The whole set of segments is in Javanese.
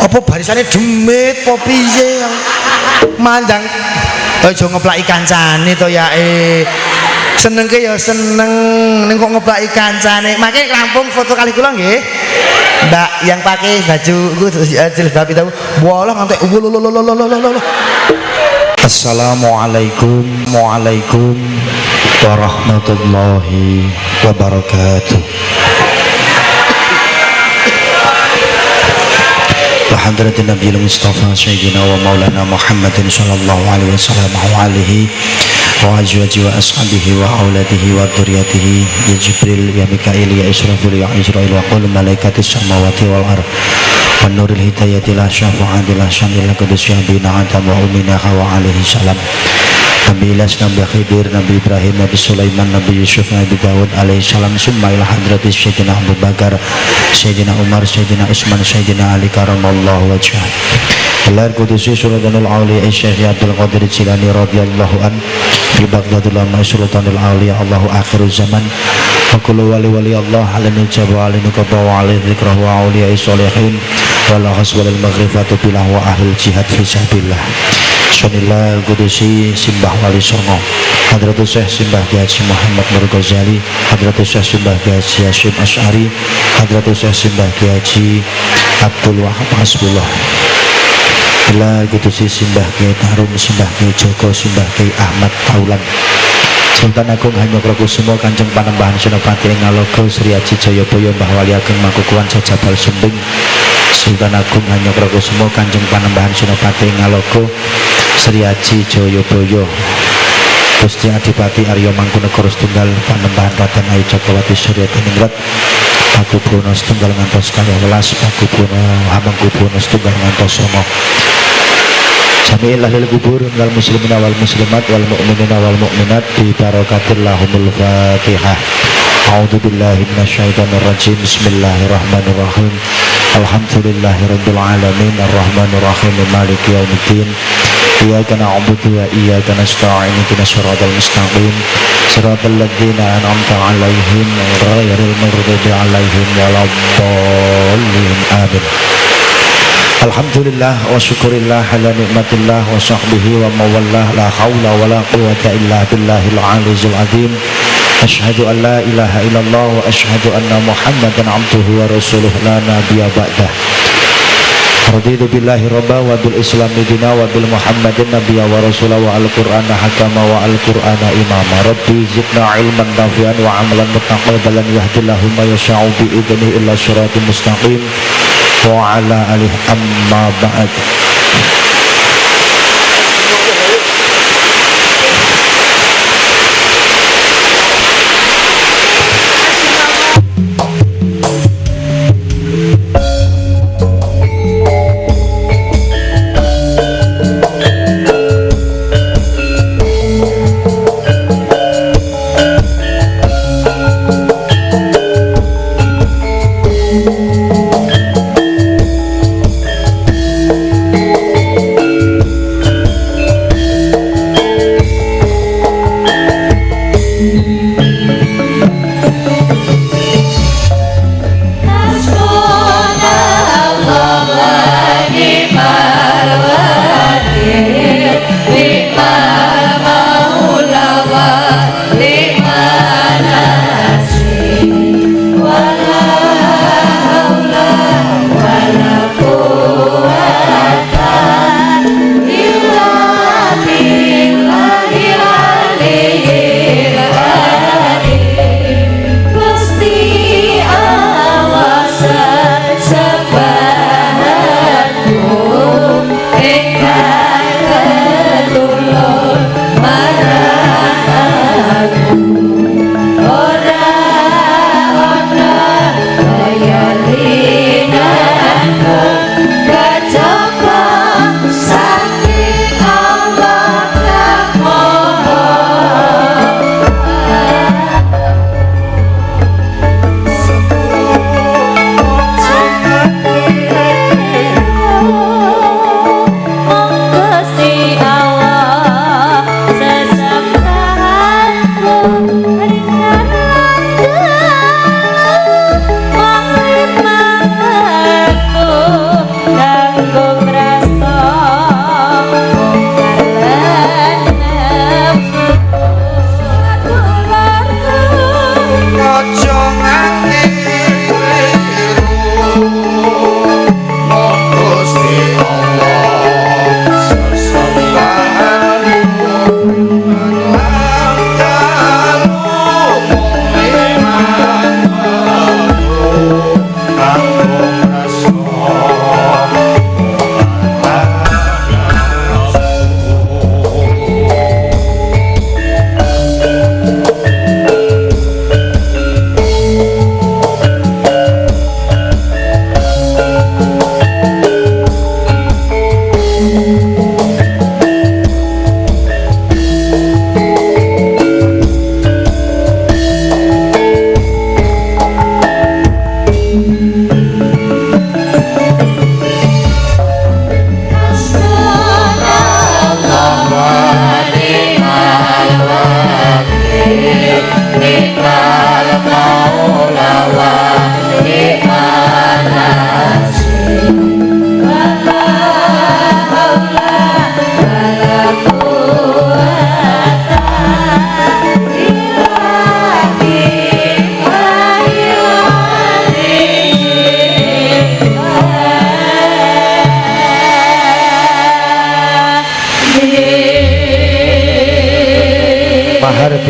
Apa barisane demit apa piye? Mandang aja ngeplaki kancane to ya senengke ya seneng ning kok ngeplaki kancane. Mangke Lampung foto kali kula nggih. Mbak yang pakai baju jilbab itu walah ngantek Assalamualaikum warahmatullahi wabarakatuh. Hadratin Nabiyil Mustafa Sayyidina wa Maulana Muhammadin sallallahu alaihi wasallam wa alihi wa azwajihi wa ashabihi wa auladihi wa dzurriyyatihi ya Jibril ya Mikail ya Israfil ya Israil wa qul malaikatis samawati wal ardh wan nuril hidayati la syafa'ati la syamil qudus ya bina adam wa umina wa alaihi salam. Nabi Ilyas, Nabi Khidir, Nabi Ibrahim, Nabi Sulaiman, Nabi Yusuf, Nabi Dawud alaihi salam. Summa ila hadratis Sayyidina Abu Bakar, Sayyidina Umar, Sayyidina Utsman, Sayyidina Ali karamallahu wajhah. Lahir Qudusi Sultanul Auliya Syekh Abdul Qadir Jilani radhiyallahu an fil Baghdadil Ulama Sultanul Auliya Allahu akhiruz zaman wa kullu wali Allah alani jabu alani qada wa alai dzikrah wa auliya sholihin wal ghaswal maghrifatu bilah wa ahlul jihad fi sabilillah. Sunillah Qudusi Simbah Wali Songo Hadratus Syekh Simbah Haji Muhammad Nur Ghazali, Hadratus Syekh Simbah Haji Hasyim Asy'ari, Hadratus Syekh Simbah Haji Abdul Wahab Hasbullah. Ila Qudusi Simbah Kiai Tarum, Simbah Kiai Joko, Simbah Kiai Ahmad Taulan, Sultan Agung Hanyokrokusumo Kanjeng Panembahan Senopati Ngalogo Sri Haji Jayabaya Mbah Wali Ageng Makukuwan Jajabal Sumbing, Sultan Agung Hanyokrokusumo Kanjeng Panembahan Senopati Ngalogo Sri Haji Jayabaya Gusti Adipati Arya Mangkunegara Setunggal Panembahan Raden Ayu Cakrawati Suryatiningrat Pakubono Setunggal ngantos 12, Pakubono Hamengkubono Setunggal ngantos 9. Jami'il ahlil kubur minal muslimina wal muslimat wal mu'minina wal mu'minat bi barakatillahumul Fatihah. A'udzu billahi minasyaitonir rajim. Bismillahirrahmanirrahim. Alhamdulillahirabbil alamin arrahmanir rahim maliki yaumiddin. Iyyaka na'budu wa iyyaka nasta'in ihdinas siratal mustaqim siratal ladzina an'amta 'alaihim ghairil maghdubi 'alaihim waladdallin. Amin. Alhamdulillah wa syukurillah ala nikmatillah wa sahbihi wa mawallah la hawla wa la quwwata illa billahil aliyyil azim. Asyhadu an la ilaha illallah wa asyhadu anna Muhammadan abduhu wa rasuluh la nabiyya ba'dah. Raditu billahi rabba wa bil islami dina wa bil Muhammadin nabiyya wa rasulah wa al-Qur'ana hakama wa al-Qur'ana imama. Rabbi zidna ilman nafi'an wa amalan mutaqabbalan yahdillahu ma yasha'u bi idnihi illa siratal mustaqim. Wa ala alihi amma ba'd.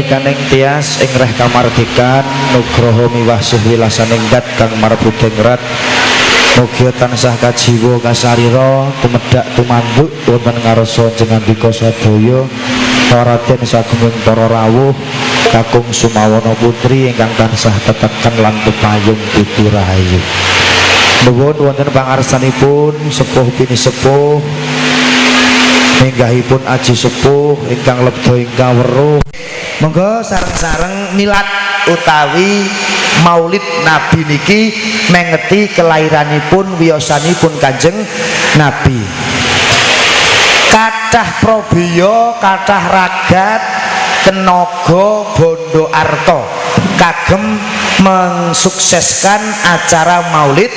tikaning tias ing reh kamardikan nugroho miwah suh wilasaning dat kang marbudeng rat. Mugia tansah kajiwa kasarira tumedhak tumanduk wonten ngarsa jenengandika sadaya paraden sagunging para rawuh kakung Sumawana putri ingkang tansah teteken lan pepayung putu rahayu. Nuwun wonten pangarsanipun sepuh bini sepuh minggahipun aji sepuh ingkang lebda ingkang weruh. Monggo sareng-sareng milad utawi Maulid Nabi niki mengeti kelairanipun wiyosanipun Kanjeng Nabi. Kathah probiya, kathah ragat, tenaga bondo arta kagem mensukseskan acara Maulid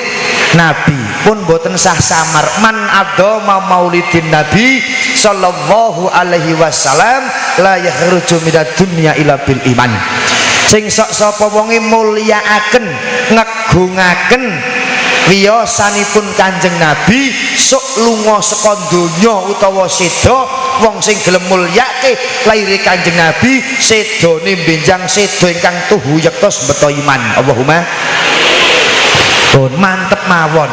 Nabi pun boten sah samar. Man adoma maulidin Nabi sallallahu alaihi wasallam la yakhruju minad dunya illa bil iman. Sing sok sapa wonge mulyakaken ngegungaken wiyosanipun Kanjeng Nabi sok lunga saka donya utawa seda wong sing gelem mulyake laire Kanjeng Nabi sedane benjang seda ingkang tuhu yektos beto iman. Allahumma mantep mawon.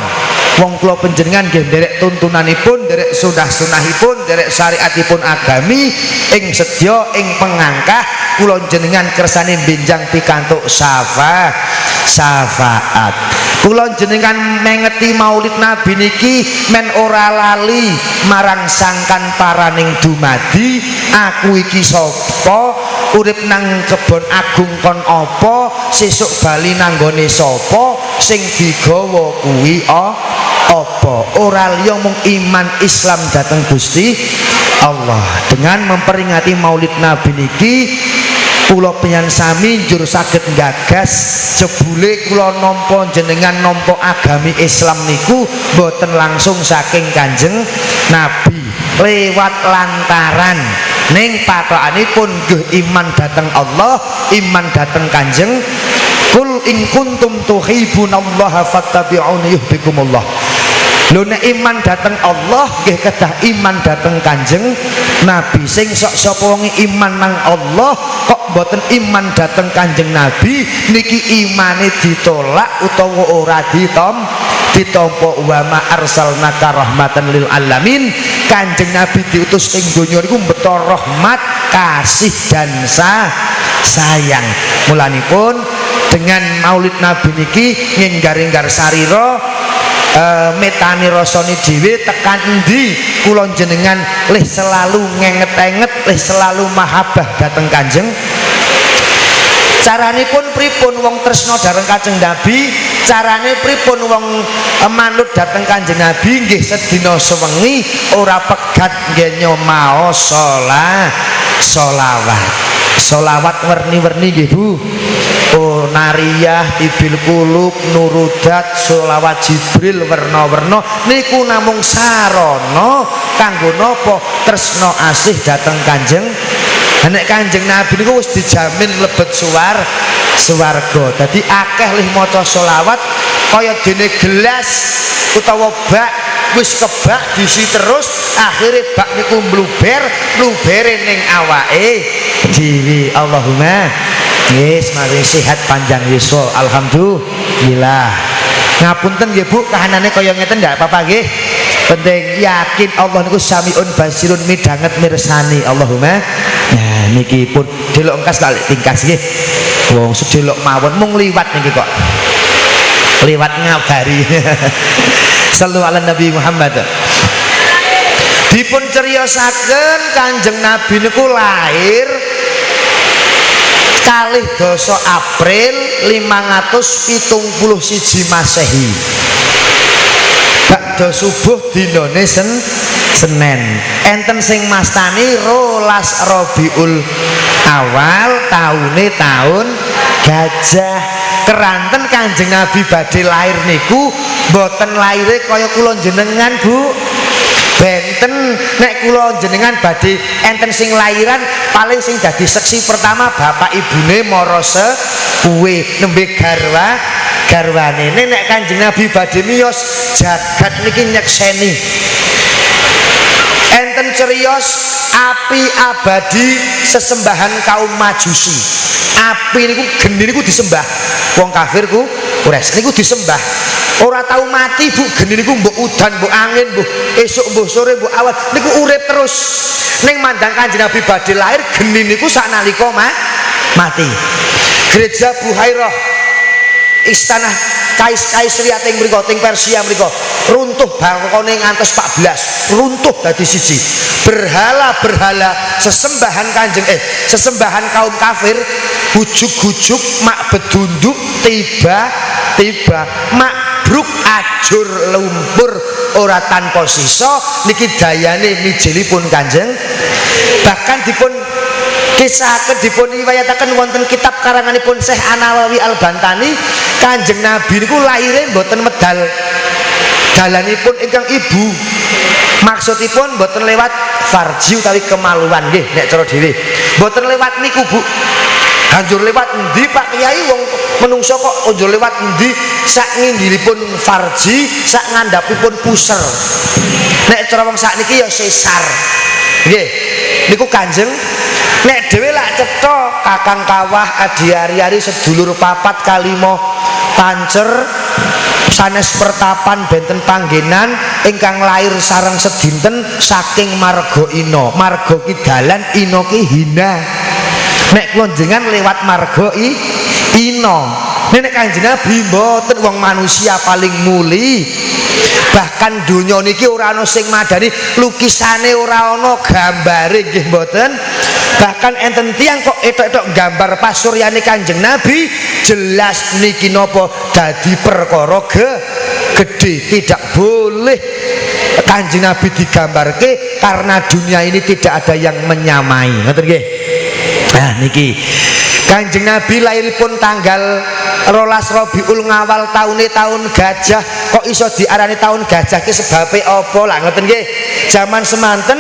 Wong kula panjenengan nggih nderek tuntunanipun, nderek sunah-sunahipun, nderek syariatipun agami ing sedya ing pengangkah kula jenengan kersane benjang pikantuk syafaat. Kula jenengan mengeti Maulid Nabi niki men ora lali marang sangkan paraning dumadi, aku iki sapa, urip nang kebon agung kon apa, sesuk bali nanggone sapa, sing digawa kuwi apa? Ora liya mung iman Islam dhateng Gusti Allah. Dengan memperingati Maulid Nabi niki kula penyan sami njur saged nggagas jebule kula nampa jenengan nampa agami Islam niku boten langsung saking Kanjeng Nabi, lewat lantaran ning patokanipun nggih iman dhateng Allah, iman dhateng Kanjeng. Kul in kuntum tuhibbunallaha fattabi'uni yuhibbukumullah. Lho nek iman dhateng Allah nggih kedah iman dhateng Kanjeng Nabi. Sing sok sapa wong iman nang Allah kok mboten iman dhateng Kanjeng Nabi niki imane ditolak utawa ora ditampa. Wa ma arsalnaka rahmatan lil alamin. Kanjeng Nabi diutus ing donya niku mbeta rahmat, kasih dan sayang. Mulanipun dengan Maulid Nabi niki ngenggar-enggar sarira metani rasane dhewe tekan endi kula jenengan lih selalu ngenget-enget, lih selalu mahabbah dhateng Kanjeng. Carane pun pripun wong tresna dhateng Kanjeng Nabi, carane pripun wong manut dhateng Kanjeng Nabi nggih sedina sewengi ora pegat nggih nyomaos sholawat werni-werni nggih Bu. Oh, nariyah, tibil kulub, nurudat, sholawat Jibril werna-werna niku namung sarana kanggo napa tresna asih dhateng Kanjeng. Nek Kanjeng Nabi niku wis dijamin mlebet swarga. Dadi akeh lih maca sholawat kaya dene gelas utawa bak wis kebak diisi terus akhirnya bak niku mlubere ning awake dhewe. Allahumma yes, mari sehat panjang yuswa. Alhamdulillah. Ngapunten nggih Bu, kahanane kaya ngeten ndak apa-apa nggih. Penting yakin Allah niku samiun basirun midanget mirsani. Allahumma. Nah niki pun delok engkas kali tingkas nggih. Wong sedelok mawon mung liwat niki kok. Liwat ngabari. Sallu ala Nabi Muhammad. Dipun ceriyosaken Kanjeng Nabi niku lahir kalih dasa April 571 Masehi. Bakda subuh dinane Senin. Enten sing mastani 12 Rabiul Awal taune taun gajah. Keranten Kanjeng Nabi badhe lahir niku mboten lahire kaya kula jenengan Bu. Benten nek kula jenengan badhe enten sing lahiran paling sing dadi seksi pertama bapak ibune mara kuwe nembe garwane. Nek Kanjeng Nabi badhe miyos jagat niki nyekseni. Enten enten cerios api abadi sesembahan kaum Majusi. Api niku geni niku disembah. Wong kafir ku Quraisy niku disembah. Ora tahu mati Bu, geni niku mbok udan, mbok angin, mbok esuk, mbok sore, mbok awan niku urip terus. Ning mandang Kanjeng Nabi badhe lahir geni niku saknalika mati. Gereja Buhairah istana Kaisariat ing mriku teng Persia mriku runtuh bangkone ngantos 14, runtuh dadi siji. Berhala-berhala sesembahan kaum kafir ujug-ujug mak bedunduk tiba mabruk ajur lumpur ora tanpa sisa niki dayane mijilipun Kanjeng. Bahkan dipun kisahaken dipun riwayataken wonten kitab karanganipun Syekh An-Nawawi Al-Bantani, Kanjeng Nabi niku laire mboten medal dalanipun ingkang ibu. Maksudipun mboten lewat farji utawi kemaluan nggih nek cara dhewe. Mboten lewat niku Bu. Banjur lewat endi Pak Kiai wong menungso kok njur lewat endi sak nginggilipun farji sak ngandhapipun puser. Nek cara wong sakniki ya sesar. Nggih. Niku Kanjeng nek dhewe lak cetha kakang kawah adi-ari sedulur papat kalimo pancer sanes pertapan benten panggenan ingkang lair sareng sedinten saking marga Ina. Marga ki dalan, Ina ki hina. Nek kula jenengan lewat marga Ina. Nek Kanjeng Nabi mboten wong manusia paling muli. Bahkan donya niki ora ana sing madani, lukisane ora ana, gambare nggih mboten. Bahkan enten tiyang kok etok-etok gambar pasuryane Kanjeng Nabi, jelas niki napa dadi perkara gede. Tidak boleh Kanjeng Nabi digambarke karena dunia ini tidak ada yang menyamai. Ngoten nggih. Nah niki Kanjeng Nabi lahiripun tanggal 12 Rabiul Ngawal tahun gajah. Kok iso diarani tahun gajah ki sebabe apa lah ngoten nggih. Zaman semanten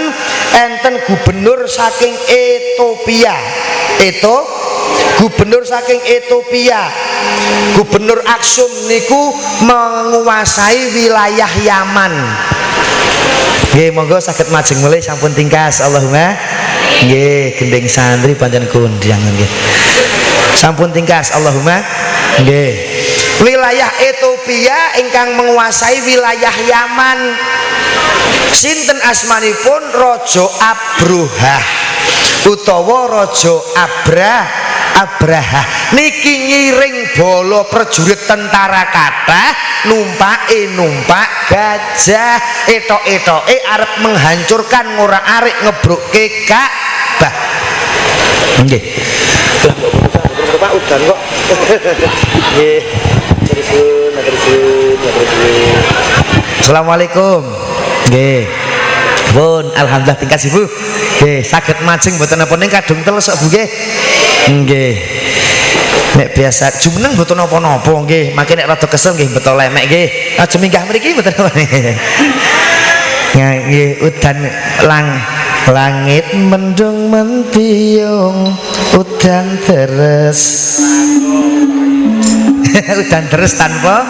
enten gubernur saking Ethiopia. Gubernur saking Ethiopia. Gubernur Aksum niku menguasai wilayah Yaman. Nggih monggo saged majeng mulih sampun tingkas Allahumma. Nggih gending santri pancen kondang nggih. Sampun tingkas Allahumma. Nggih. Wilayah Ethiopia ingkang menguasai wilayah Yaman. Sinten asmanipun Raja Abrohah utawa Raja Abraha. Niki ngiring bala prajurit tentara kathah numpak gajah, etok-etoke arep menghancurkan ngora-arik ngebrukke Ka'bah. Nggih. Pak udan kok. Nggih. Assalamualaikum. Nggih. Pun alhamdulillah tingkas Ibu. Nggih, saged majeng mboten napa ning kadung teles kok Bu nggih. Nggih. Nek biasa jumeneng mboten napa-napa nggih, mangke nek rada kesel nggih beto lemek nggih. Aja minggah mriki mboten napa. Nggih, udan langit mendung mentiung, udan deres. Udan deres tanpa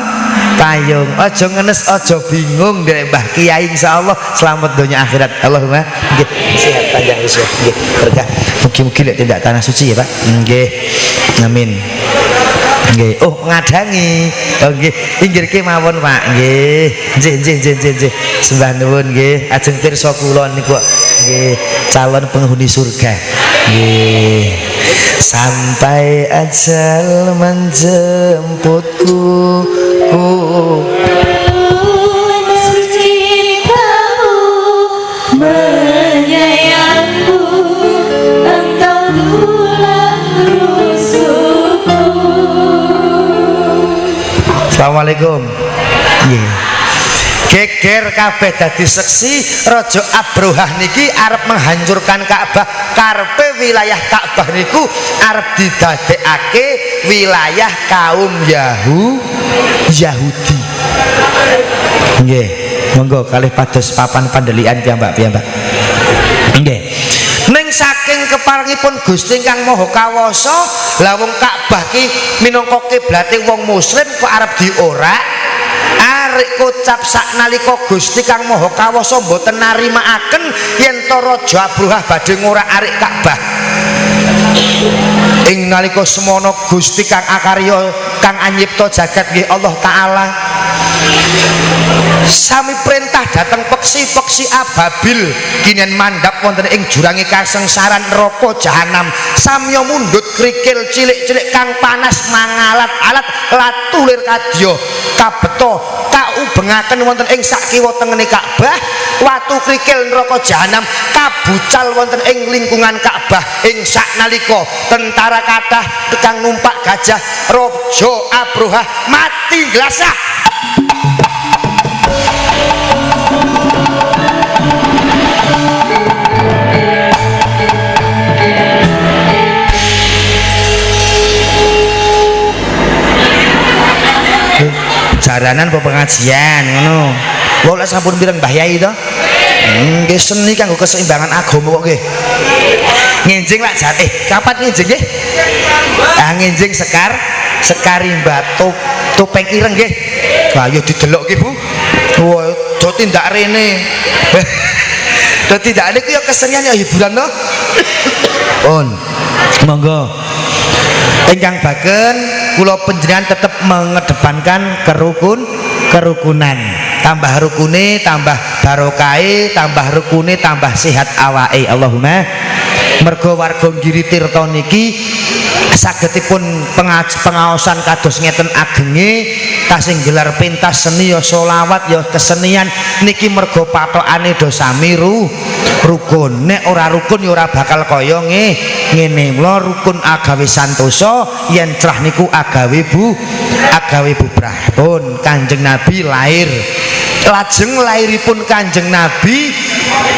payung. Aja ngenes, aja bingung Ndek Mbah Kiai, insyaallah selamat dunia akhirat. Allahumma nggih sehat panjang usia nggih berkah. Mugi-mugi lek tindak tanah suci ya Pak. Nggih. Amin. Nggih. Oh ngadangi. Oh nggih, pinggirke mawon Pak. Nggih. Nggih. Sembah nuwun nggih. Ajeng pirsa kula niku nggih calon penghuni surga. Nggih. Sampai ajal menjemputku suci kamu menyayangku, engkau tulang rusukku. Assalamualaikum. Geger kabeh dadi seksi Raja Abrohah niki arep menghancurkan Ka'bah. Karepe wilayah Ka'bah niku arep didadekake wilayah kaum Yahudi. Nggih, monggo kalih pados papan pandelian piyambak-piyambak. Nggih. Ning saking keparengipun Gusti ingkang Maha Kawasa, la wong Ka'bah ki minangka kiblate wong muslim kok arep diorak. arik kocap saknalika Gusti Kang Maha Kawasa mboten narimaaken yen to Raja Abruhah badhe ngora arik Ka'bah. Ing nalika semana Gusti Kang Akarya Kang anyipta jagat nggih Allah taala sami perintah dateng peksi-peksi ababil kinen mandhap wonten ing jurange kasengsaran neraka jahanam samya mundhut krikil cilik-cilik kang panas mangalat-alat latulir kadya kabeta kaubengaken wonten ing sakiwa tengene Ka'bah watu krikil neraka jahanam kabucal wonten ing lingkungan Ka'bah ing saknalika tentara kathah kang numpak gajah Raja Abruhah mati glasah. Jaranan apa pengajian ngono. Wong lek sampun pireng Mbah Yai to? Nggih seni kanggo keseimbangan agama kok nggih. Ngenjing lak jate. Kapan ngenjing nggih? Ah ngenjing sekar Mbah topeng ireng nggih. Lah yo didelok ki Bu. Wah, do tindak rene. Do tindak niku yo kesenian yo hiburan to. Pun. Monggo. Ingkang baken kula panjenengan tetep mengedepankan kerukunan. Tambah rukune, tambah barokahe, tambah rukune, tambah sehat awake. Allahumma mergo warga Giri Tirta niki sagedipun pengaosan kados ngeten agenge tasih gelar pentas seni ya selawat ya kesenian niki mergo patokane do sami rukun. Nek ora rukun ya ora bakal kaya ngene. Mula rukun agawe santosa yen cerah niku agawe bubrah. Pun Kanjeng Nabi lahir. Lajeng lairipun Kanjeng Nabi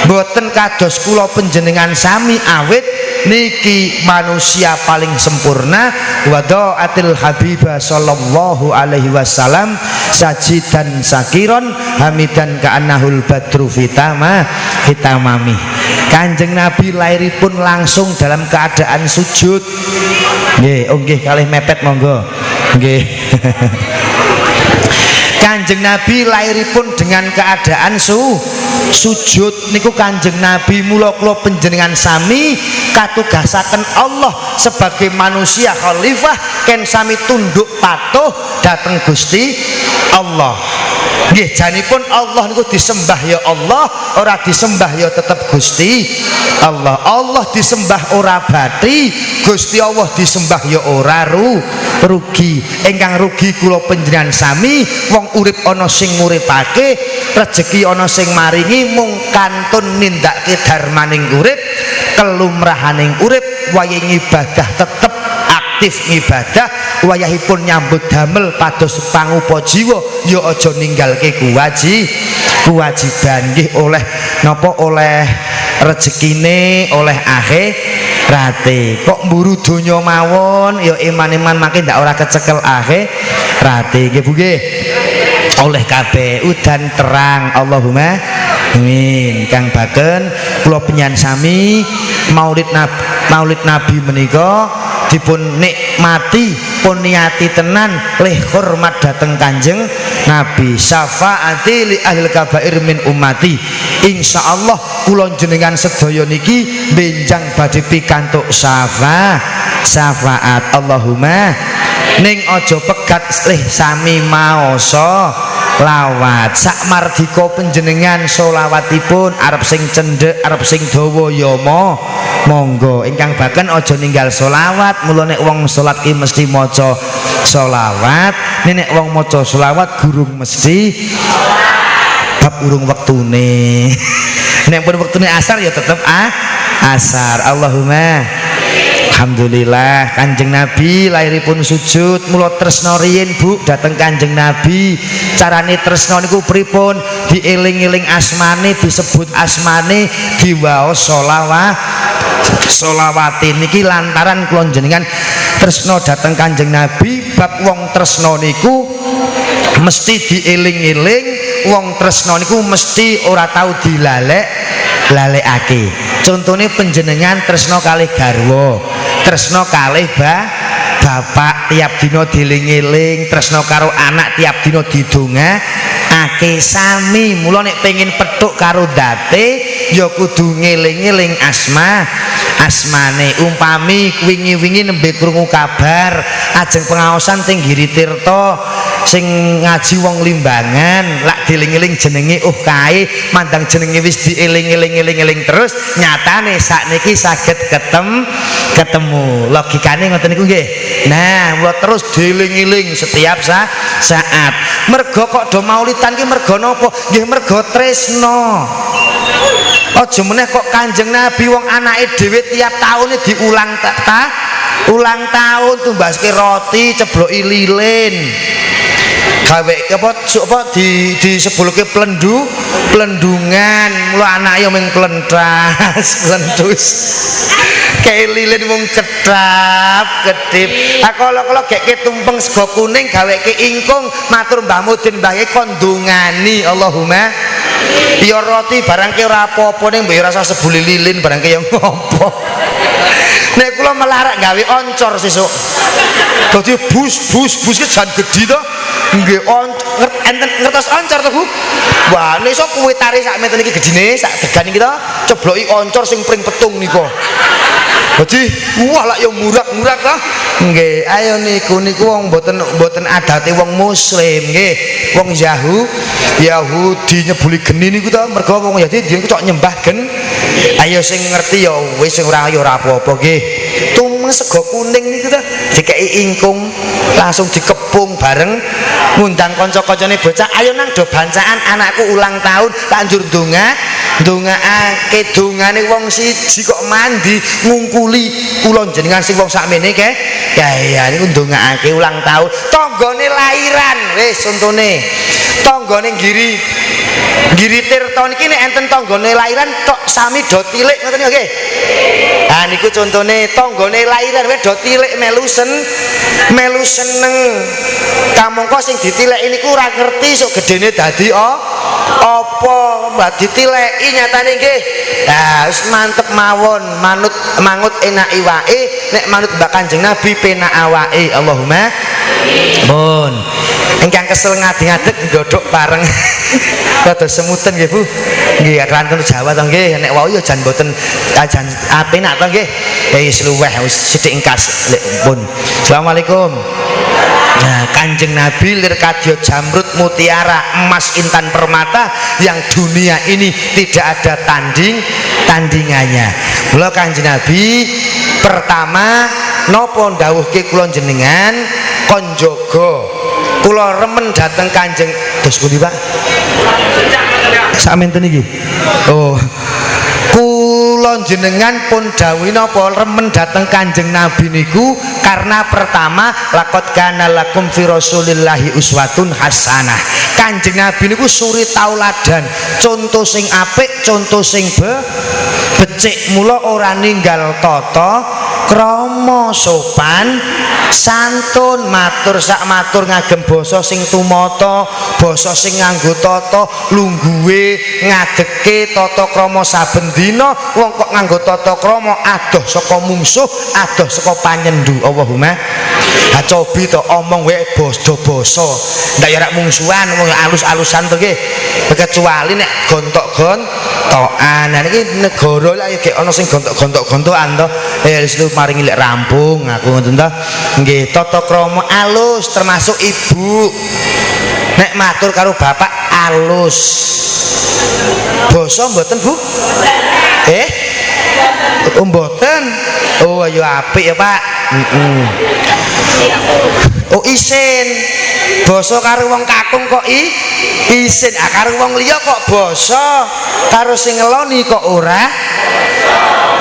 boten kados kula panjenengan sami awit niki manusia paling sempurna wadaatil habibah sallallahu alaihi wasallam sajidan sakiron hamidan ka'annahul badru fitamami. Kanjeng Nabi lairipun langsung dalam keadaan sujud. Nggih, nggih kalih mepet monggo. Nggih. Kanjeng Nabi lairipun dengan keadaan sujud niku Kanjeng Nabi mula kula panjenengan sami katugasaken Allah sebagai manusia khalifah ken sami tunduk patuh dateng Gusti Allah. Nggih janipun Allah niku disembah ya Allah, ora disembah ya tetep Gusti Allah. Allah disembah ora bathi, Gusti Allah disembah ya ora rugi. Ingkang rugi kula panjenengan sami wong urip ana sing nguripake, rezeki ana sing maringi mung kantun nindakake darmaning urip, kelumrahaning urip, wayah ibadah tetep aktif ibadah, wayahipun nyambut damel pados pangupa jiwa ya aja ninggalke kewajiban. Nggih oleh napa oleh rezekine oleh akhirate kok mburu donya mawon ya iman-iman makin ndak ora kecekel akhirate. Nggih Bu nggih oleh kabeh udan terang Allahumma amin. Kang baken kula penyan sami maulid nabi menika dipun nikmati pun niati tenan leh hormat dateng Kanjeng Nabi syafaati li ahli kabair min ummati. Insyaallah kula jenengan sedaya niki benjang badhe pikantuk syafaat Allahumma ning aja pegat leh sami maosa lawat sak mardika panjenengan selawatipun arep sing cendhek arep sing dawa ya monggo. Ingkang baken aja ninggal selawat. Mula nek wong salat ki mesti maca selawat, nek wong maca selawat gurung mesti bab urung wektune. Nek pun wektune asar ya tetep asar. Allahumma alhamdulillah. Kanjeng Nabi lairipun sujud mula tresna riyin Bu dateng Kanjeng Nabi. Carane tresna niku pripun? Dieling-eling asmane, disebut asmane, diwaos sholawati niki lantaran kula jenengan tresna dateng Kanjeng Nabi. Bab wong tresna niku mesti dieling-eling, wong tresna niku mesti ora tau dilalekake. Contone panjenengan tresna kalih garwa, tresna kalih bapak tiap dina dieling-eling tresno karo anak tiap dina didongakake sami. Mula nek pengin petuk karo date ya kudu ngeling-eling asmane. Umpami wingi-wingi nembe krungu kabar ajeng pengaosan teng Giri Tirta sing ngaji wong Limbangan lak dieling-eling jenenge kae mandang jenenge wis dieling-eling terus nyatane sakniki saged ketemu. Logikane ngoten niku nggih. Nah, mula terus dieling-eling setiap saat. Mergo kok do maulidan ki mergo napa? Nggih mergo tresno. Aja meneh kok Kanjeng Nabi wong anake dhewe tiap taune diulang ulang tahun tumbaske roti cebloki lilin. Gawe apa disebulke plendungan. Mula anake mung plendras plendus. Kayak lilin wong cedhap kedip. Kala-kala gek tumpeng sego kuning gaweke ingkung matur Mbah Mudin mbake kon ndungani Allahumma ya roti barangke ora apa-apa ning mbok rasa sebuli lilin barangke ya ngopo. Nek kula melarak gawe oncor sesuk. Dadi bus ki jan gedhi to. Nggih enten ngertos oncor to, Bu? Wah, nek iso kuwe tari sak meten iki gedine, sak degan iki to, cebloki oncor sing pring petung nika. Dadi wah lak ya murak-murak to. Nggih, ayo niku wong mboten adate wong muslim nggih. Wong Yahudi nyebuli geni niku to, mergo wong Yahudi niku cok nyembah gen. Ayo sing ngerti ya wis sing ora ya ora apa-apa nggih. Tumeng sego kuning niku to dikeki ingkung langsung dikepung bareng ngundang kanca-kancane bocah ayo nang do bancaan anakku ulang tahun tak njur ndongaake dongane wong siji kok mandi ngungkuli kula jenengan sing wong sakmene kae ya niku ndongaake ulang tahun tanggane lairan wis contone tanggane Giri Tirta niki nek enten tanggane lairan tok sami do tilik ngoten nggih. Ha niku contone tanggane lairan wis do tilik melu seneng. Kamangka sing ditileki niku ora ngerti sok gedene dadi apa mbak ditileki nyatane nggih. Nah wis mantep mawon manut enak iwake nek manut Mbak Kanjeng Nabi penak awake Allahumma pun. Ingkang kesel ngadeg-ngadeg ndodok bareng rada semutan nggih Bu. Nggih rantun Jawa to nggih nek wau ya jan mboten jan apenak to nggih. Ya wis luweh wis sithik engkas lek pun. Assalamualaikum. Nah, Kanjeng Nabi lir kadya jamrut mutiara emas intan permata yang dunia ini tidak ada tandingannya. Mula Kanjeng Nabi pertama napa ndawuhke kula jenengan kon jaga kula remen dateng Kanjeng dos pundi Pak? Sakmenten iki. Oh. Kula jenengan pun dawuh napa remen dateng Kanjeng Nabi niku karena pertama laqad kana lakum fi rasulillahi uswatun hasanah. Kanjeng Nabi niku suri tauladan, contoh sing apik, contoh sing becik. Mula ora ninggal tata krama sopan santun matur sak matur ngagem basa sing tumata, basa sing nganggo tata lungguhe ngadeke tata krama saben dina. Wong kok nganggo tata krama adoh saka mungsuh, adoh saka panyendu. Allahumma ha cobi to omong wae basa ndak ya rak mungsuhan wong alus-alusan to nggih. Kecuali nek gontok-gontokan. Nah niki negara lak ya gek ana sing gontok-gontokan to. Wis maringi lek rampung aku ngoten to. Nggih tata krama alus termasuk ibu. Nek matur karo bapak alus. Basa mboten Bu? Oh mboten. Oh ayo apik ya Pak. Oh isin. Basa karo wong kakung kok isin. Karo wong liya kok basa. Karo sing ngeloni kok ora.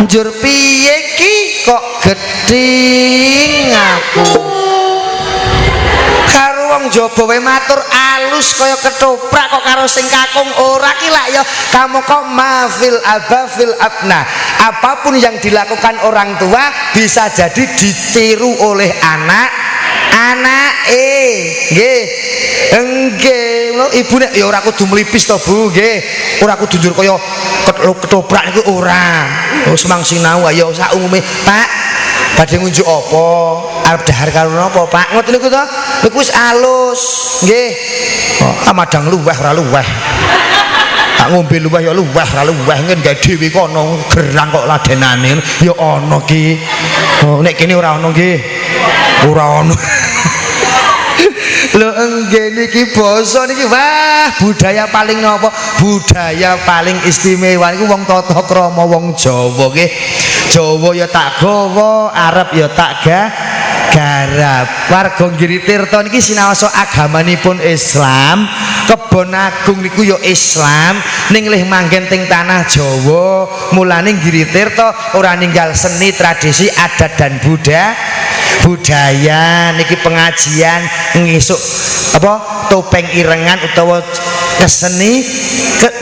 Njur piye ki kok gedhing aku. Karo wong jaba wae matur alus kaya ketoprak kok karo sing kakung ora ki lak ya kamu kok mafil abafil abna. Apapun yang dilakukan orang tua bisa jadi ditiru oleh nggih. Nggih, ibu nek ya ora kudu mlipis to Bu, nggih. Ora kudu njur kaya ketoprak niku ora. Semang sinau ayo sak umume, Pak. badhe ngunjuk apa arep dahar karo napa Pak ngoten niku to niku wis alus nggih amadang luweh ora luweh tak ngombe luweh ya luweh ora luweh ngen gawe dhewe kono gerang kok ladenane ya ana ki nek kene ora ana nggih ora ana lho nggih niki basa niki wah budaya paling napa budaya paling istimewa niku wong tata krama wong Jawa nggih Jawa ya tak gawa Arab ya tak garap warga Giritirta niki sinaosa agamanipun Islam Kebon Agung niku ya Islam ning lih manggen teng tanah Jawa mulane Giritirta ora ninggal seni tradisi adat dan budaya niki pengajian ngisuk apa topeng irengan utawa keseni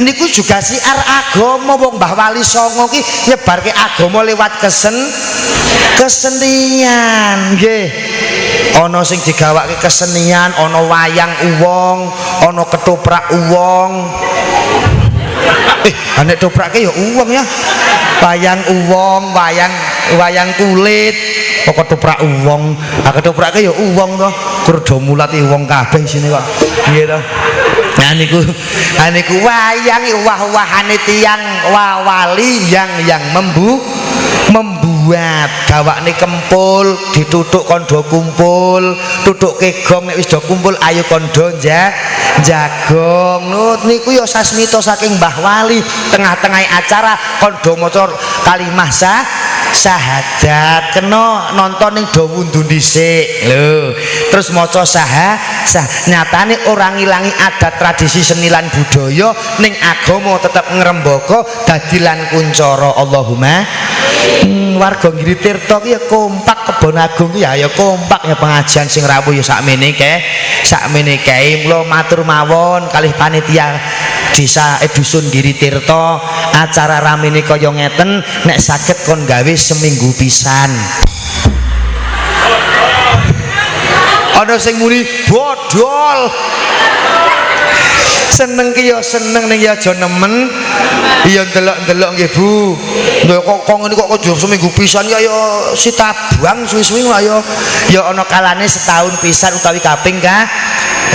niku juga siar agama wong Mbah Wali Songo ki nyebarke agama lewat kesenian nggih ana sing digawake kesenian ana wayang uwong ana ketoprak uwong nek toprake ya uwong ya wayang uwong wayang kulit kok ketoprak uwong ketoprake ya uwong to kurdo mulat uwong kabeh sini kok nggih to nah niku wayang wah-wahane tiyang wali yang membuat gawakne kempul dituthuk kondo kumpul tuthuke gong nek wis do kumpul ayo kondo jagong niku ya sasmita saking Mbah Wali tengah-tengah acara kondo maca kalimah syahadat kena nonton ning do wundu dhisik lho terus maca nyatane ora ngilangi adat tradisi seni lan budaya ning agama tetep ngrembaka dadi lan kuncara Allahumma warga Giritirta ki ya kompak Kebon Agung ya kompak ya pengajian sing rawuh ya sakmene kae mula matur mawon kalih panitia desa dusun Giritirta acara ramene kaya ngeten nek saged kon gawe seminggu pisan ana sing muni bodol seneng ki ya seneng ning ya aja nemen iya ndelok-ndelok nggih Bu kok ngene kok seminggu pisan ya sitabang suwi-suwi ya ana kalane setahun pisan utawi kaping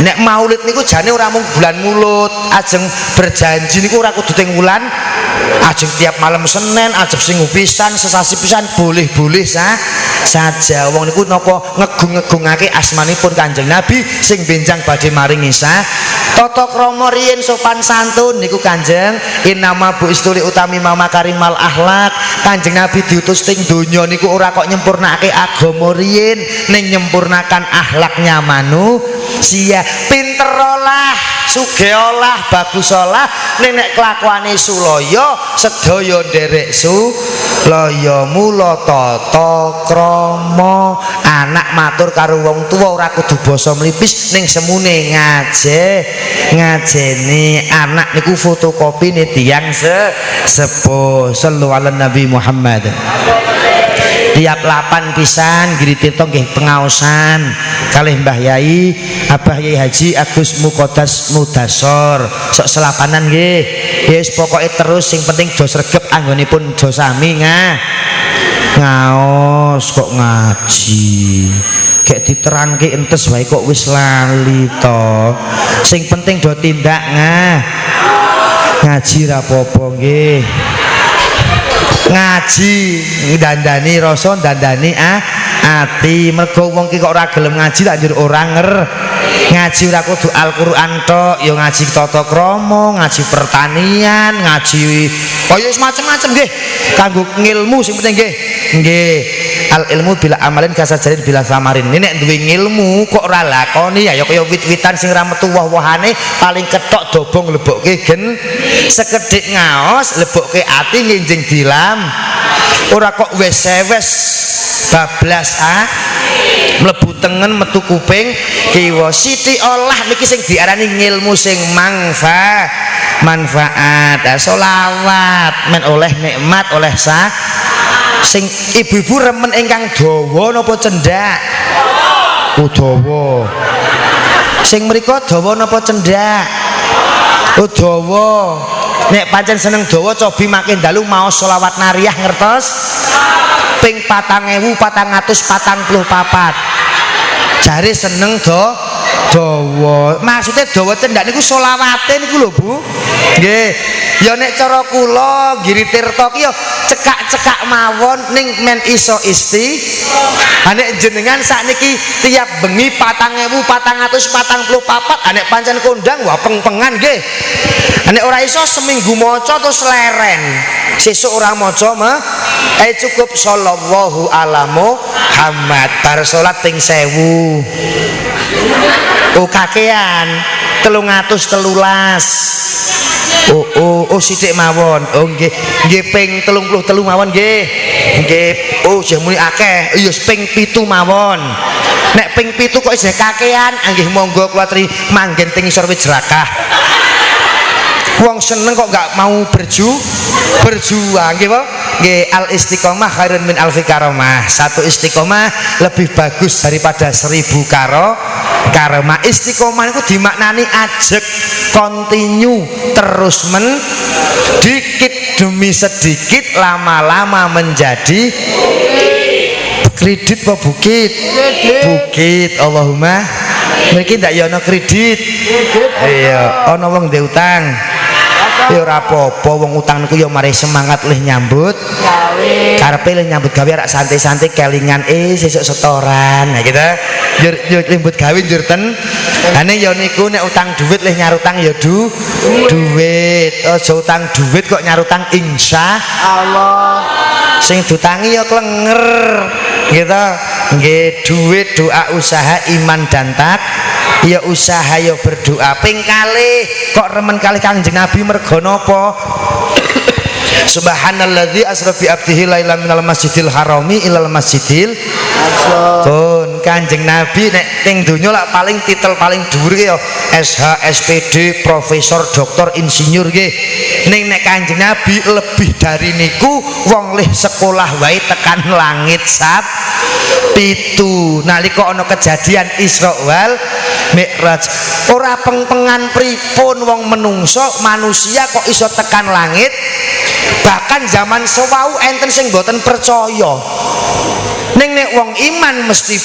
nek maulid niku jane ora mung bulan mulut ajeng berjanji niku ora kudu teng wulan ajeng tiap malam Senin ajeng seminggu pisan sesasi pisan boleh-boleh saja wong niku napa ngegung-ngegungake asmanipun Kanjeng Nabi sing benjang badhe maringi tata krama riyin sopan santun niku Kanjeng innama buistuli utami mama karimal akhlak Kanjeng Nabi diutus ting donya niku ora kok nyempurnakake agama riyin ning nyempurnakan akhlaknya manusia pinter olah sugih olah bagus olah nek kelakuane sulaya sedaya nderek sulaya mula tata krama anak matur karo wong tuwa ora kudu basa mlipis ning semune ngajeni anak niku fotokopine tiyang sepuh sallallahu alaihi Nabi Muhammad tiap 8 pisan Giritirta nggih pengaosan kalih Mbah Yai Abah Yai Haji Agus Muqaddas Mudasor sok selapanan nggih wis pokoke terus sing penting do sregep anggonipun do sami ngaos kok ngaji gek diterangke entes wae kok wis lali to sing penting do tindak ngaji ra apa-apa nggih ngaji dandani rasa dandani ati mergo wong ki kok ora gelem ngaji tak njur ora ngaji ora kudu Al-Qur'an tok ya ngaji tata krama ngaji pertanian ngaji kaya macam-macam nggih kanggo ngilmu sing penting nggih al ilmu bila amalin kasajarin bila samarin ini nek duwe ngilmu kok ora lakoni ya kaya wit-witan sing ra metu woh-wohane paling ketok dobong lebokke sekedhik ngaos lebokke ati nginjing dilam ora kok wes-wes bablas mlebu tengen metu kuping kiwa siti olah niki sing diarani ngilmu sing manfaat selawat men oleh nikmat oleh sing ibu-ibu remen ingkang dawa napa cendak dawa sing mriko dawa napa cendak dawa nek pancen seneng dawa cobi makin dalu maos selawat nariyah ngertos ping 4444 jare seneng dawa maksudnya dawa cendak niku selawate niku lho Bu nggih ya nek cara kula Giri Tirta ki ya cekak-cekak mawon ning men iso nek jenengan sakniki tiap bengi 4444 nek pancen kondang wah peng-pengan nggih nek ora iso seminggu maca terus leren sesuk ora maca cukup sallallahu ala Muhammad bar salat ping 1000 kakean 313 sithik mawon nggih ping 33 mawon nggih jeh muni akeh ya ping 7 mawon nek ping 7 kok isih kakean nggih monggo kula tri manggen teng isor wit jerakah wong seneng kok gak mau berjuang nggih po nggih al istiqomah khairun min alfi karomah satu istiqomah lebih bagus daripada 1000 karomah istiqomah itu dimaknani ajek continue terus dikit demi sedikit lama-lama menjadi kredit apa bukit Allahumma mriki ndak ya ana kredit iya ana wong ndek utang ya ora apa-apa wong utang niku ya mari semangat leh nyambut gawe karepe leh nyambut gawe rak santai-santai kelingan sesuk setoran nah kita njur nyambut gawe njur ten ane ya niku nek utang duit leh nyarutang ya duit aja utang duit kok nyarutang insya Allah sing dutangi ya klenger gitu nggih duit doa usaha iman dan ya usaha ya berdoa ping kalih kok remen kalih Kanjeng Nabi mergo napa Subhanalladzi asra bi abdihi lailan minal masjidil harami ilal masjidil aqsa Kanjeng Nabi nek ning donya lak paling titel paling dhuwur ya SH SPD profesor doktor insinyur nggih ning nek Kanjeng Nabi lebih dari niku wong leh sekolah wae tekan langit pitu nalika ana kejadian Isra wal Mi'raj ora peng-pengan pripun wong menungso manusia kok iso tekan langit bahkan zaman sewau enten sing boten percaya ning nek wong iman mesti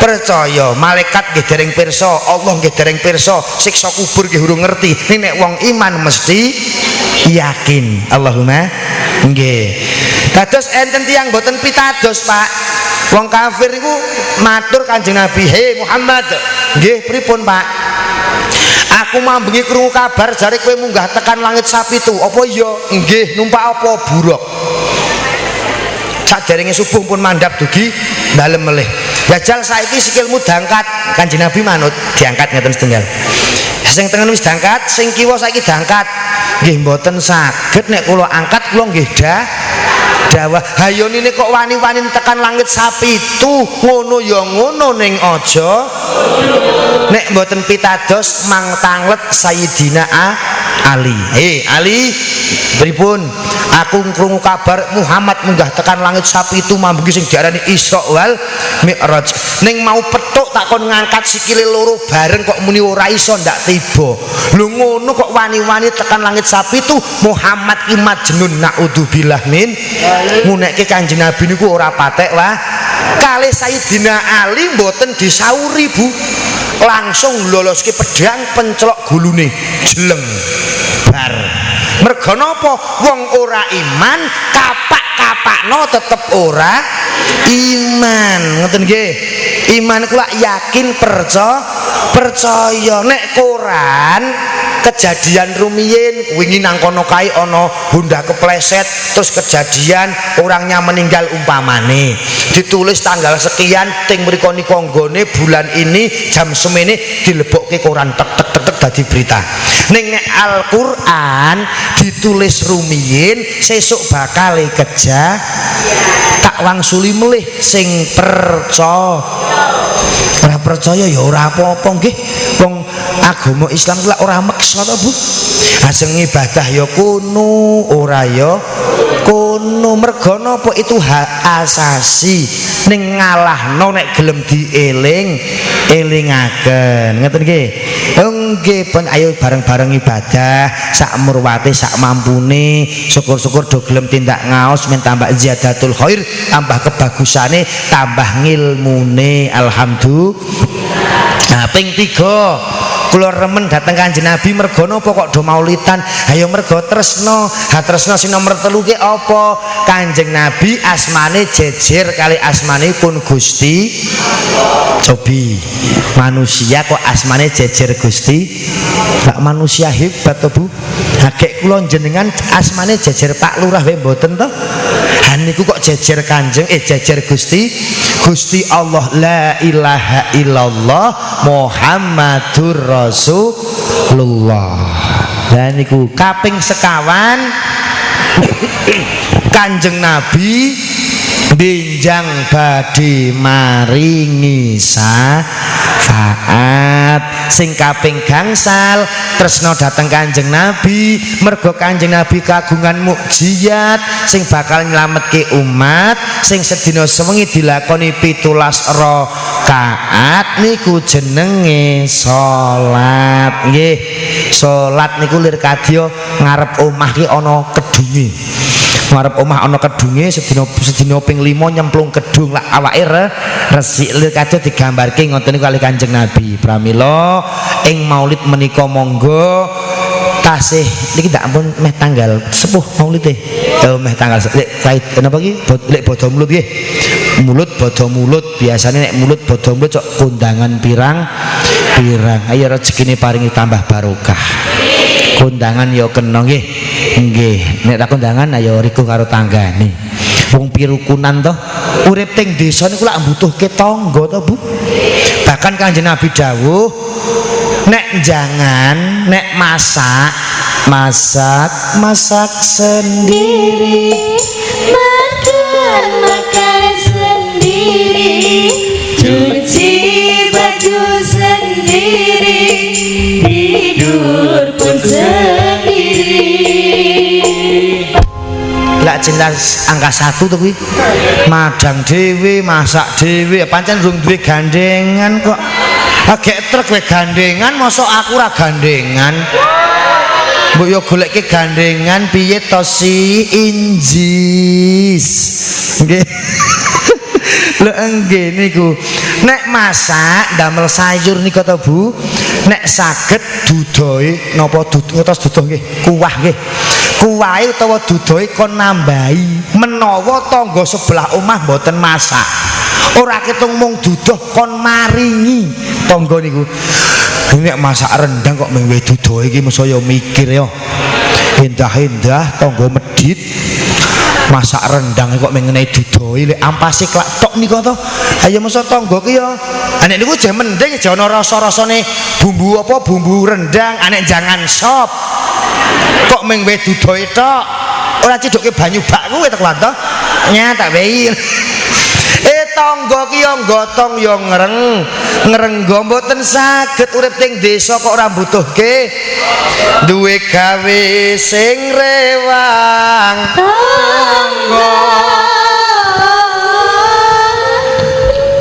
percaya malaikat nggih dereng pirsa Allah nggih dereng pirsa siksa kubur nggih urung ngerti ning nek wong iman mesti yakin Allahumma nggih dados enten tiyang boten pitados Pak wong kafir niku matur Kanjeng Nabi hei Muhammad nggih pripun Pak aku mambengi krungu kabar jare kowe munggah tekan langit sapitu apa iya nggih numpak apa buruk saderenge subuh pun mandhap dugi dalem melih jajal saiki sikilmu dangkat Kanjeng Nabi manut diangkat ngeten setunggal sing tengen wis dangkat sing kiwa saiki dangkat nggih mboten saged nek kula angkat kula nggih dawah hayonine kok wani-wani tekan langit sapitu ngono ya ngono ning aja nek mboten pitados mang tanglet Sayyidina Ali Ali pripun aku krungu kabar Muhammad munggah tekan langit sapitu mambengi sing diarani Isra wal Mi'raj ning mau petuk takon ngangkat sikile loro bareng kok muni ora iso ndak tiba lho ngono kok wani-wani tekan langit sapitu Muhammad ki majnun naudzubillah min ngunekke Kanjeng Nabi niku ora patek wah kalih Sayyidina Ali mboten disauri Bu langsung loloske pedang pencelok gulune jeleng bar mergo napa wong ora iman kapak-kapakno tetep ora iman ngoten nggih iman kula yakin percaya nek Quran kejadian rumiyin wingi nang kono kae ana Honda kepleset terus kejadian orangnya meninggal umpamane ditulis tanggal sekian ting mriko nika nggone bulan ini jam semene dilebokke koran tek tek tek tek dadi berita ning nek Al-Qur'an ditulis rumiyin sesuk bakal tak wangsuli melih sing percaya ora percaya ya ora apa-apa nggih wong agama Islam kula ora meksa to Bu ajeng ibadah ya kuno ora ya kuno mergo napa itu hak asasi ning ngalahno nek gelem dieling-elingaken ngeten nggih nggih pun ayo bareng-bareng ibadah sak murwate sak mampune syukur-syukur do gelem tindak ngaos men tambah ziyadatul khair tambah kebagusane tambah ngilmune alhamdulillah. Nah ping 3 kula remen dateng Kanjeng Nabi mergo napa kok do maulidan ayo mergo tresno tresno sing nomor 3 ki apa Kanjeng Nabi asmane jejer kali asmanipun Gusti cobi manusia kok asmane jejer Gusti Pak manusia hebat to Bu hakik kula jenengan asmane jejer Pak Lurah wae mboten to niku kok jejer Kanjeng jejer Gusti Allah la ilaha illallah Muhammadur Rasulullah. Dan niku kaping sekawan Kanjeng Nabi benjang badhe maringi syafaat sing kaping gangsal tresno dateng Kanjeng Nabi mergo Kanjeng Nabi kagungan mukjizat sing bakal nyelametke umat sing sedina sewengi dilakoni 17 rakaat niku jenenge salat nggih salat niku lir kadya ngarep omah ki ana kedunge ngarep omah ana kedunge sedina ping 5 nyemplung kedung lak awake resik lir kadya digambarke ngoten niku kali Kanjeng Nabi pramila ing maulid menika monggo tasih niki ndak ampun meh tanggal sepuh maulid meh tanggal lek kait napa iki lek bodho mulut nggih mulut bodho mulut biasane nek mulut bodho mulut cok kondangan pirang ayo rezekine paringi tambah barokah kondangan ya kena nggih nek tak kondangan ayo riku karo tanggane wong pirukunan toh urip teng desa niku lak mbutuhke tangga to Bu bahkan Kanjeng Nabi dawuh nek jangan nek masak sendiri makan sendiri cuci baju sendiri tidur pun sendiri lak jelas angka 1 to kuwi madang dhewe masak dhewe pancen rung duwe gandengan kok agek truk we gandengan mosok aku ora gandengan mbok yo golekke gandengan piye to si injis nggih lho nggih niku nek masak damel sayur nika to Bu nek saged dudohe napa ngetos dudoh nggih kuah nggih kuwahe utawa dudohe kon nambahi menawa tangga sebelah omah mboten masak ora ketung mung dudoh kon maringi tangga niku nek masak rendang kok mung dudohe iki mesaya mikir ya endah-endah tangga medhit masak rendang kok mengenai dudohe lek ampase klak tok nika to ayo masa tangga ki ya nek niku jek mending jek ana rasa-rasane bumbu apa bumbu rendang nek jangan sop kok mung dudohe tok ora cidukke banyu bak kuwi to to nyata wei tangga ki yo gotong yo ngrenggo mboten saged urip teng desa kok ora mbutuhke duwe gawe sing rewang tangga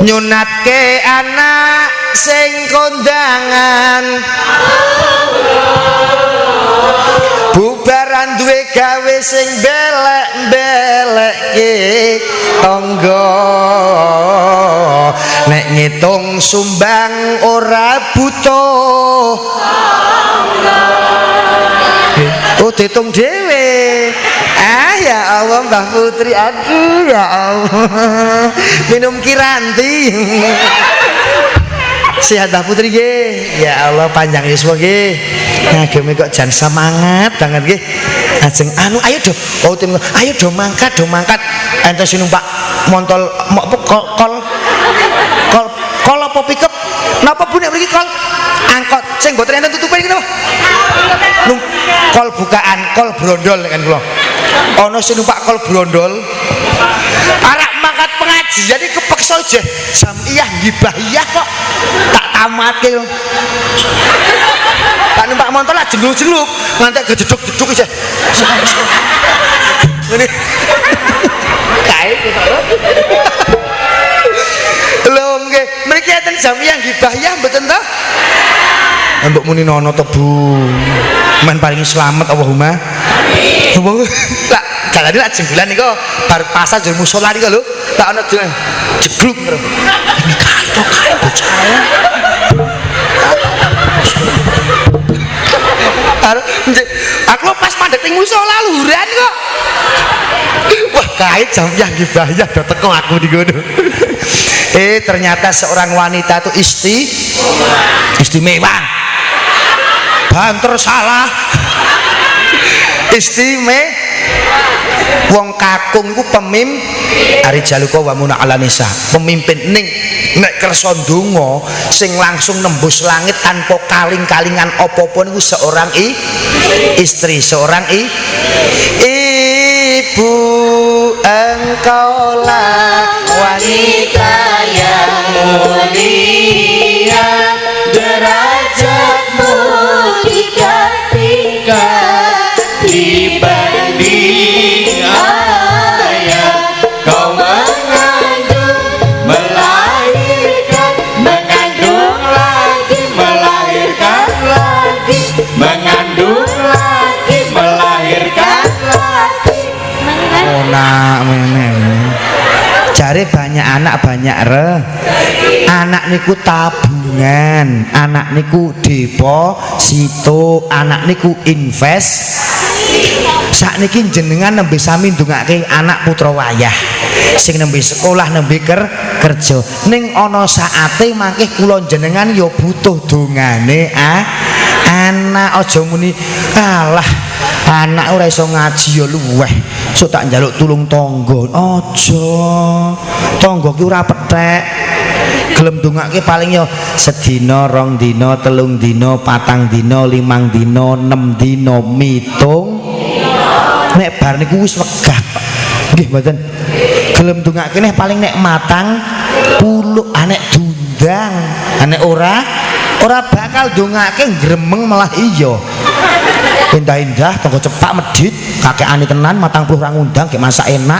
nyunatke anak sing kondangan bubaran duwe gawe sing belek-belekke tangga nek ngitung sumbang ora butuh oh diitung dhewe ya Allah Mbah Putri aduh ya Allah minum kiranti sehat Mbah Putri nggih ya Allah panjang yuswa nggih ngageme kok jan semangat banget nggih ajeng anu ayo do oh tim ayo do mangkat enten sing numpak montol kol apa pickup napa Bu nek mriki kol angkot sing mboten enten tutupe iki napa kol bukaan kol brondol kan kula ana sing numpak kol brondol arek mangkat pengajian iki kepeksa je jamiah gibahiyah kok tak tamatke tak numpak motor lah jengluk-jengluk ngantek gejeduk-jeduk aja ngene kae lho nggih mriki enten jamiah gibahiyah mboten to mbok muni nono to Bu men paringi slamet Allahumma amin lah jalane lak jenggolan niku bar pasar jero musala niku lho tak ana jegluk karo ini kantok kae bocah aku pas mandek ning musala luhuran kok wah kae jam ya nggih bahaya do teko aku niku ternyata seorang wanita itu istimewa banter salah wong kakung iku arijaluka wa muna ala nisa pemimpin ning nek kersa ndonga sing langsung nembus langit tanpa kaling-kalingan apa-apa niku seorang istri seorang ibu engkaulah wanita yang mulia derajatmu ditingkat dibanding ayah kau mengandung melahirkan mengandung lagi melahirkan lagi mengandung lagi melahirkan lagi jare banyak anak banyak anak niku tabungan anak niku deposito anak niku invest sakniki jenengan nembe sami ndongake anak putra wayah sing nembe sekolah nembe kerja ning ana saate mangke kula jenengan ya butuh dongane anak aja muni alah anak ora iso ngaji ya luweh sok tak njaluk tulung tangga aja tangga ki ora pethek gelem ndongake paling ya sedina rong dina telung dina patang dina limang dina 6 dina mitung nek bar niku wis wegah nggih mboten gelem ndongake neh paling nek matang puluk anek dundang anek ora bakal ndongake gremeng malah iya indah-indah tonggo cepak medhit kakekane tenan 40 ra ngundang gek masak enak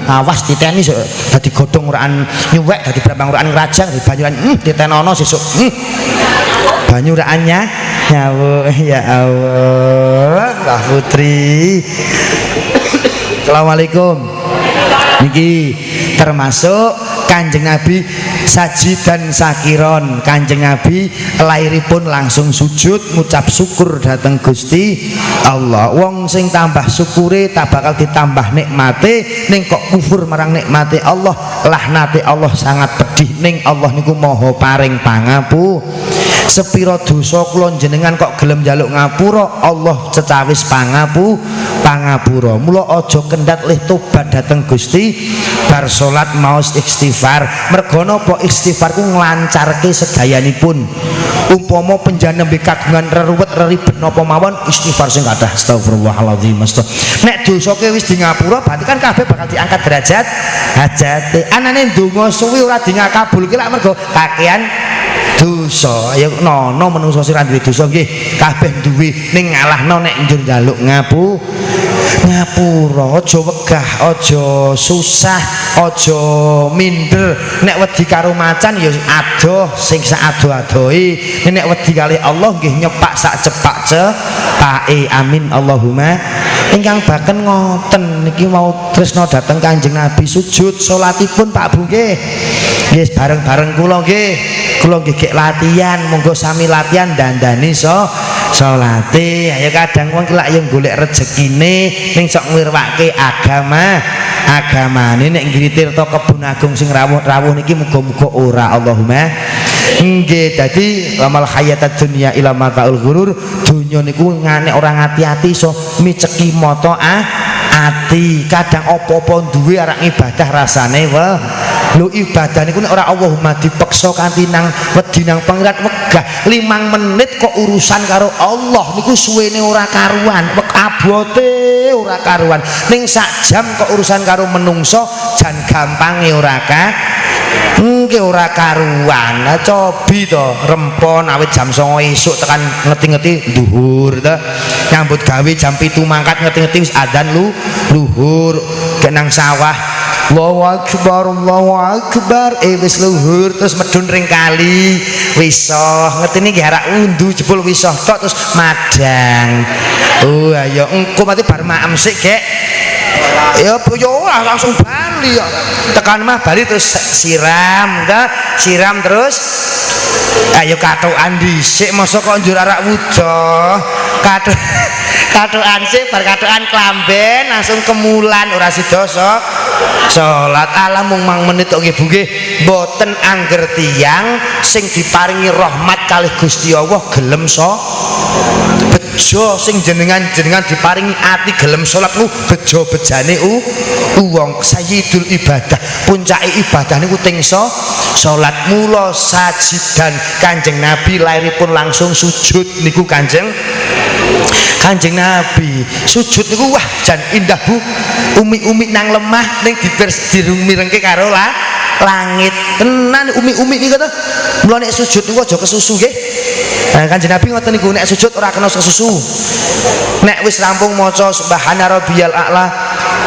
awas diteni dadi godhong uraan nyuwek dadi brambang uraan ngrajang dadi banyu ditenono sesuk banyu uraannya nyawu ya Allah Mbah Putri Assalamualaikum niki termasuk Kanjeng Nabi saji dan sakiron Kanjeng Nabi lairipun langsung sujud ngucap syukur dateng Gusti Allah wong sing tambah syukure tak bakal ditambah nikmate ning kok kufur marang nikmate Allah lahnate Allah sangat pedih ning Allah niku maha paring pangapu sepira dosa kula jenengan kok gelem njaluk ngapura Allah cecawis pangapura mula aja kendhat lih tobat dateng Gusti bar salat maos istighfar merga napa istighfar ku nglancarke sedayanipun umpama panjenengan nembe kagungan reruwet reribet napa mawon istighfar sing kathah astagfirullahaladzim nek dosake wis di ngapura berarti kan kabeh bakal diangkat derajat hajate anane ndonga suwi ora di ngakabulke lak mergo kakean dosa ya nono menungso sing ra duwe dosa nggih kabeh duwe ning ngalahno nek njur njaluk ngapura aja wegah aja susah aja minder nek wedi karo macan ya adoh sing sak adoh-adohe nek wedi kali Allah nggih nyepak sak cepake amin Allahumma ingkang baken ngoten niki mau tresna dhateng Kanjeng Nabi sujud salatipun Pak Bu nggih nggih bareng-bareng kula nggih gek latihan monggo sami latihan dandani salate ayo kadang wong lak yo golek rezekine ning sok nglirwake agamane nek nggih tirta kebun agung sing rawuh niki muga-muga ora Allahumma nggih dadi lamal hayatad dunya ila mataul ghurur donya niku nek ora ngati-ati iso miceki mata ati kadang apa-apa duwe arek ibadah rasane lho ibadah niku nek ora Allahumma dipeksa kanthi nang wedi nang pangeran wegah 5 menit kok urusan karo Allah niku suwene ora karuan abote ora karuan ning sak jam kok urusan karo menungso jan gampange ora nggih ora karuan lah cobi to rempon awit jam 09.00 esuk tekan ngeti-ngeti dhuwur to nyambut gawe jam 7 mangkat ngeti-ngeti wis adzan luhur kenang sawah Allahu akbar. Wis luhur terus medun ring kali. Wisoh ngertine nggih arak undu jebul wisoh tok terus madang. Oh ayo engko mati bar maem sik gek. Ya yo langsung bali ya. Tekan mah bali terus siram, siram terus ayo katokan dhisik mosok kok njur arak wudo. Katokan sik bar katokan klamben langsung kemulan ora sidoso salat ala mung mang menit kok nggih Bu nggih mboten angger tiyang sing diparingi rahmat kalih Gusti Allah gelem bejo sing jenengan diparingi ati gelem salat ku bejo-bejane wong sayyidul ibadah puncake ibadah niku teng salat mula sajidan Kanjeng Nabi lairipun langsung sujud niku Kanjeng Nabi sujud niku wah jan indah Bu umi-umi nang lemah ning dirungmirengke karo langit tenan umi-umi niku to mula nek sujud niku aja kesusu nggih. Kanjeng Nabi ngoten niku nek sujud ora kena kesusu. Nek wis rampung maca subhana rabbiyal a'la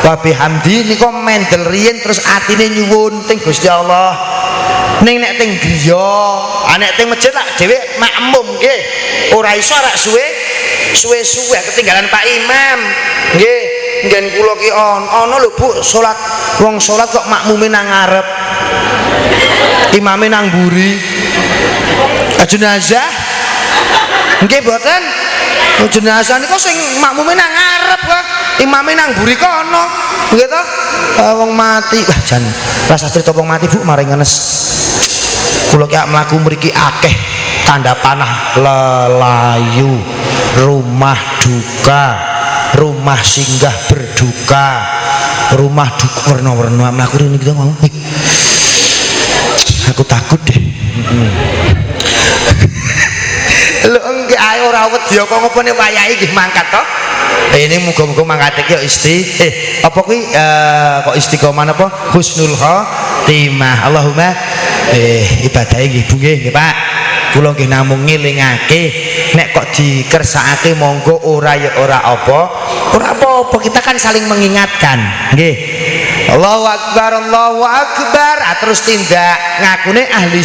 wa bihamdi niku mendel riyin terus atine nyuwun teng Gusti Allah. Ning nek teng griya, nek teng masjid lak dhewe makmum nggih. Ora iso rak suwe-suwe ketinggalan Pak Imam. Nggih, nggen kula ki ana lho Bu, salat wong salat kok makmume nang ngarep. Imame nang mburi. Jenazah nggih boten. Jenazah niku sing makmume nang ngarep kok, imame nang mburi kono. Nggih to? Wong mati. Wah, jan rasa crita wong mati Bu maring ngenes. Kula ki mlaku mriki akeh tanda panah lelayu, rumah duka, rumah singgah berduka, rumah duka warna-warna mlaku rene gitu mau. Aku takut deh. Lho enggak ae ora wedi kok ngopone wayahe nggih mangkat to. Ini muga-muga mangkat iki apa kuwi kok istiqomah napa husnul khotimah. Allahumma ibadahe nggih Bu nggih Pak. Kula nggih namung ngelingake nek kok dikersakake monggo ora ya ora apa-apa kita kan saling mengingatkan nggih. Allahu akbar terus tindak ngakune ahli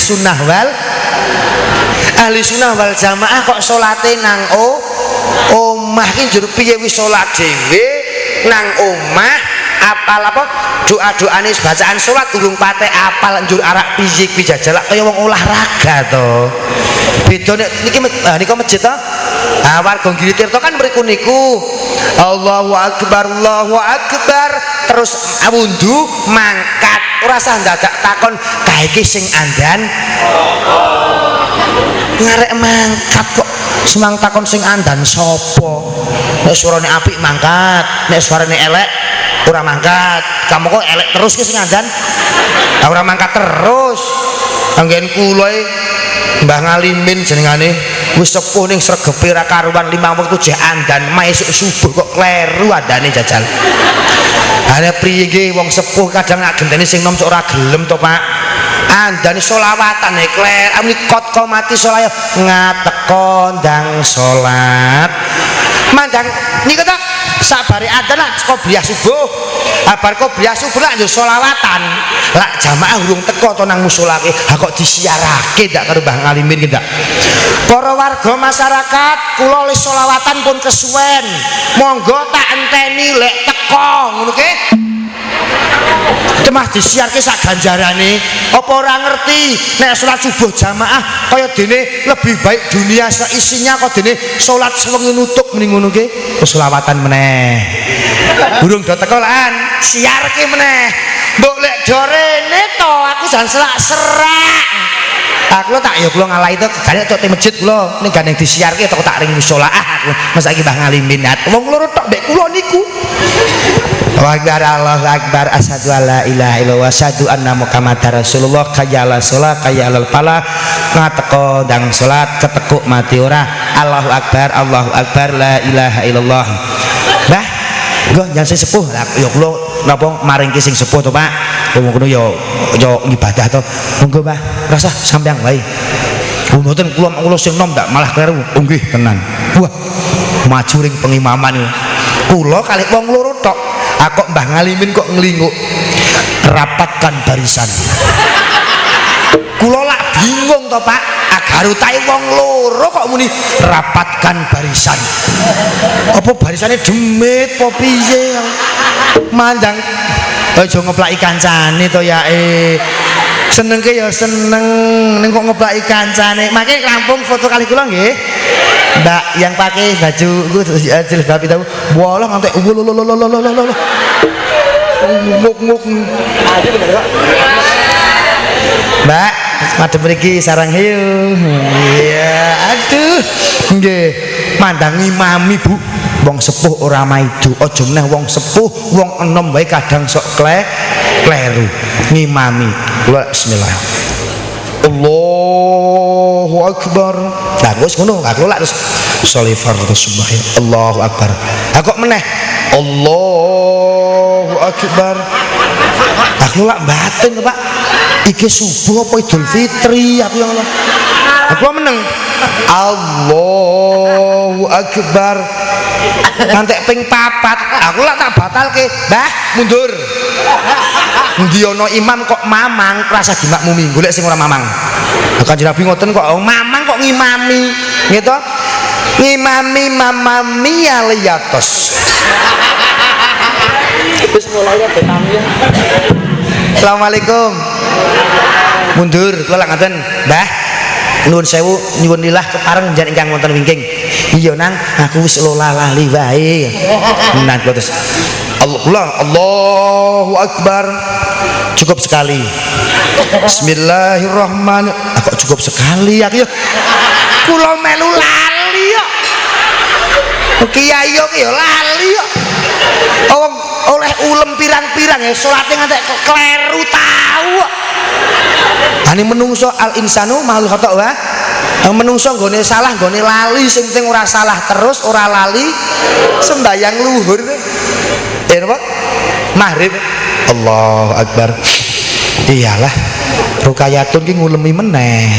sunnah wal jamaah kok salate nang omah ki njur piye wis salat dhewe nang omah apal apa doa-doane bacaan salat durung pate apal njur arak piye jajal kaya wong olahraga to. Beda nek niki masjid to. Warga Giri Tirta kan mriku niku Allahu akbar terus wudhu mangkat ora usah dadak takon kae iki sing andan ngarek mangkat kok semang takon sing andan sapa. Nek suarane apik mangkat, nek suarane elek ora mangkat. Kamu kok elek terus ki sing andan ora mangkat terus. Anggen kula Mbah Ngalimin jenengane wis sepuh ning sregepe ra karuan 5 wektu jek andan maesuk subuh kok kleru andane jajal. Are priye nggih wong sepuh kadang nak genteni sing nom ora gelem to Pak. Andane selawatan kler amli kot mati salaya ngateko ndang salat. Mandang niku to sabare adzan lah qobliyah subuh. Bar qobliyah subuh lak yo selawatan. Lak jamaah urung teko to nang musala ki. Ha kok disiarake ndak karo Mbah Ngalimin ki ndak. Para warga masyarakat kula le selawatan pun kesuwen. Monggo tak enteni lek teko ngono ki. Cemah disiarke sak ganjarane apa ora ngerti nek salat subuh jamaah kaya dene lebih baik dunia seisinya kok dene salat sewengi nutuk mending ngono ki selawatan meneh burung do teko lan siarke meneh mbok lek dorene to aku jan serak-serak aku tak ya kula ngalahi to gane tok te masjid kula ning gandeng disiarke tok tak ring musala aku masa iki Mbah Ngalimin wong loro tok mbek kula niku. Allahu akbar asyhadu alla ilaha illallah asyhadu anna muhammadar rasulullah kayala salat kayalal falah ngateko ndang salat ketekuk mati ora Allahu akbar la ilaha illallah. Mbah nggo jan sing sepuh lah ya kula napa maringke sing sepuh to Pak wong ngono ya ibadah to monggo Mbah rasa sampeyan wae mboten kula sing nom ndak malah kleru nggih tenan wah maju ring pengimaman kula kalih wong loro tok Aku Mbah Ngalimin kok ngelinguk. Rapatkan barisan. Kula lak bingung to Pak, agar utahe wong loro kok muni rapatkan barisan. Apa barisane demit apa piye? Mandang aja ngeplaki kancane to ya senengke ya seneng ning kok ngeplaki kancane. Mangke rampung foto kali kula nggih. Mbak yang pakai baju jilbab itu walah ngantek muk Mbak madhep mriki sarang hiu. Iya aduh nggih mandangi mami Bu wong sepuh ora maido aja meneh wong sepuh wong enom wae kadang sok kleru ngimami. Kula bismillah Allahu Akbar. Lah wis ngono, aku lak terus sholli fardhu subah Allahu Akbar. Ha kok meneh Allahu Akbar. Aku lak batin Pak. Iki subuh apa Idul Fitri aku yang Allah. Aku meneng Allahu Akbar. Nanti ping 4 aku lak tak batalke. Mbah, mundur. Ndi ana imam kok mamang rasa dimakmumi, golek sing ora mamang. Kanjeng Nabi ngoten kok mamang kok ngimami, gitu. Ngimami mamami aliyatos. Wis mulai ya benami. Assalamualaikum. Mundur, kula lak ngaten, Mbah. Nuwun sewu, nyuwun lillah kepareng njen ingkang wonten wingking. Iya nang, aku wis lola lali wae. Nang terus. Allahu Akbar. Cukup sekali. Bismillahirrahmanirrahim. Kok cukup sekali aku ya. Kula melu lali ya. Kiai yo ya lali ya. Oleh ulem pirang-pirang ya salate ngantek kleru tau. Ani menungso al insanu mahal khata wa. Menungso nggone salah nggone lali sing penting ora salah terus ora lali sembayang luhur. Napa? Maghrib. Allahu Akbar. Iyalah rukayatun ki ngulemi meneh.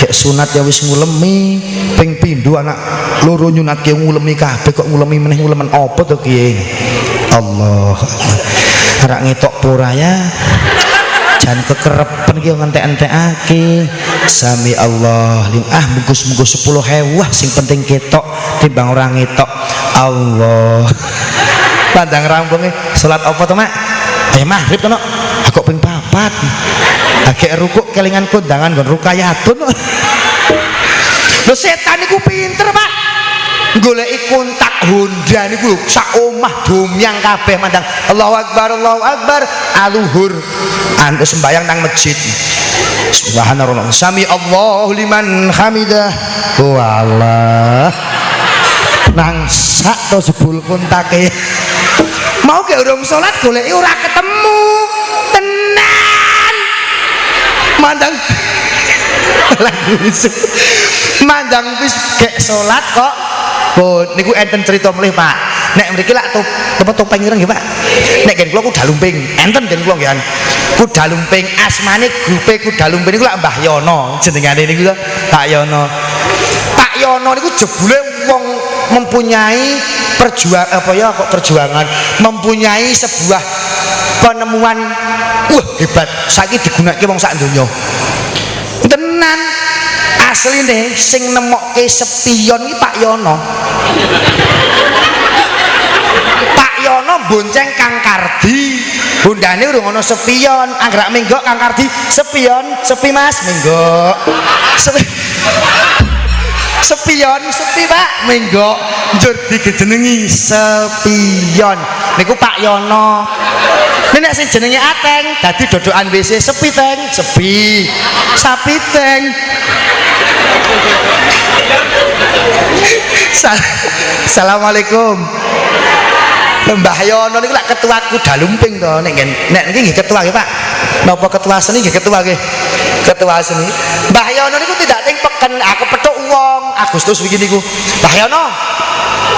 Gek sunat ya wis ngulemi ping pindho anak loro nyunatke ngulemi kabeh kok ngulemi meneh ngulemen apa to ki? Allah. Ora ngetok pura ya. Jan kekerepen ki ngentek-entekake. Sami Allah lim bungkus-bungkus 10.000 sing penting ketok timbang ora ngetok. Allah. Pandang rampungnya salat apa to Mak? Ayo maghrib to no. Aku ping 4. Agek rukuk kelingan kondangan nggon rukayatun. Lho setan niku pinter Pak. Goleki kontak Honda niku sak omah domyang kabeh mandang Allahu Akbar aluhur anu sembayang nang masjid. Subhanallah. Sami Allahu liman hamidah. Wallah. Nang sak to jebul kontake. Mau ke urung salat goleki ora ketemu. Tenan. Mandang lagu mandang wis gek salat kok. Oh, niku enten cerita mlih Pak. Nek mriki lak topeng ireng nggih Pak. Nek gen kula kuda lumping, enten gen kula nggih. Kuda lumping asmane grupe kuda lumping niku lak Mbah Yono jenengane niku Pak Yono. Pak Yono niku jebule wong mempunyai perjuangan, mempunyai sebuah penemuan hebat. Saiki digunakake wong sak donya. Tenan asline sing nemokke spion iki Pak Yono. Pak Yono bonceng Kang Kardi. Bondane urung ana spion, anggerak menggok Kang Kardi, spion, sepi Mas, menggok. Spion, sepi Pak, menggok. Njur dijenengi spion. Niku Pak Yono. Nek sing jenenge Ateng dadi dodokan WC sepi teng, sepi. Sapi teng. Assalamualaikum. Mbah Yono niku lak ketua kuda lumping to nek niki nggih ketua nggih Pak. Napa ketua seni nggih ketua nggih. Ketua seni. Mbah Yono niku tidak ting peken aku petuk wong Agustus wingi niku. Mbah Yono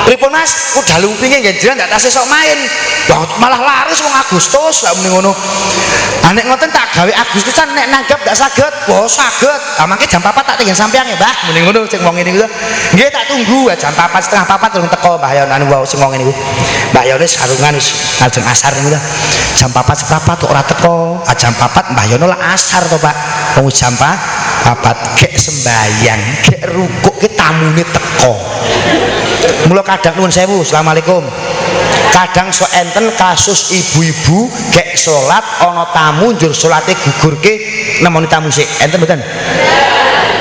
pripun Mas udah lumpinge nggih jenengan ndak tasih sok main wah malah laris wong Agustus lha muni ngono nek ngoten tak gawe Agustusan nek nanggap ndak saged wah saged mangke jam 4 tak tinggal sampean ya Mbah muni ngono sing wong ngene iku nggih tak tunggu jam 4 setengah 4 durung teko Mbah Yon anu wae sing wong ngene iku Mbah Yon wis sarungan wis lajeng asar niku jam 4 seprapat kok ora teko jam 4 Mbah Yon lah asar to Pak wong jam 4 gek sembayang gek rukuk ki tamune teko mula kadang nuwun sewu asalamualaikum kadang so enten kasus ibu-ibu gek salat ana tamu njur salate gugurke nemoni tamu sik enten mboten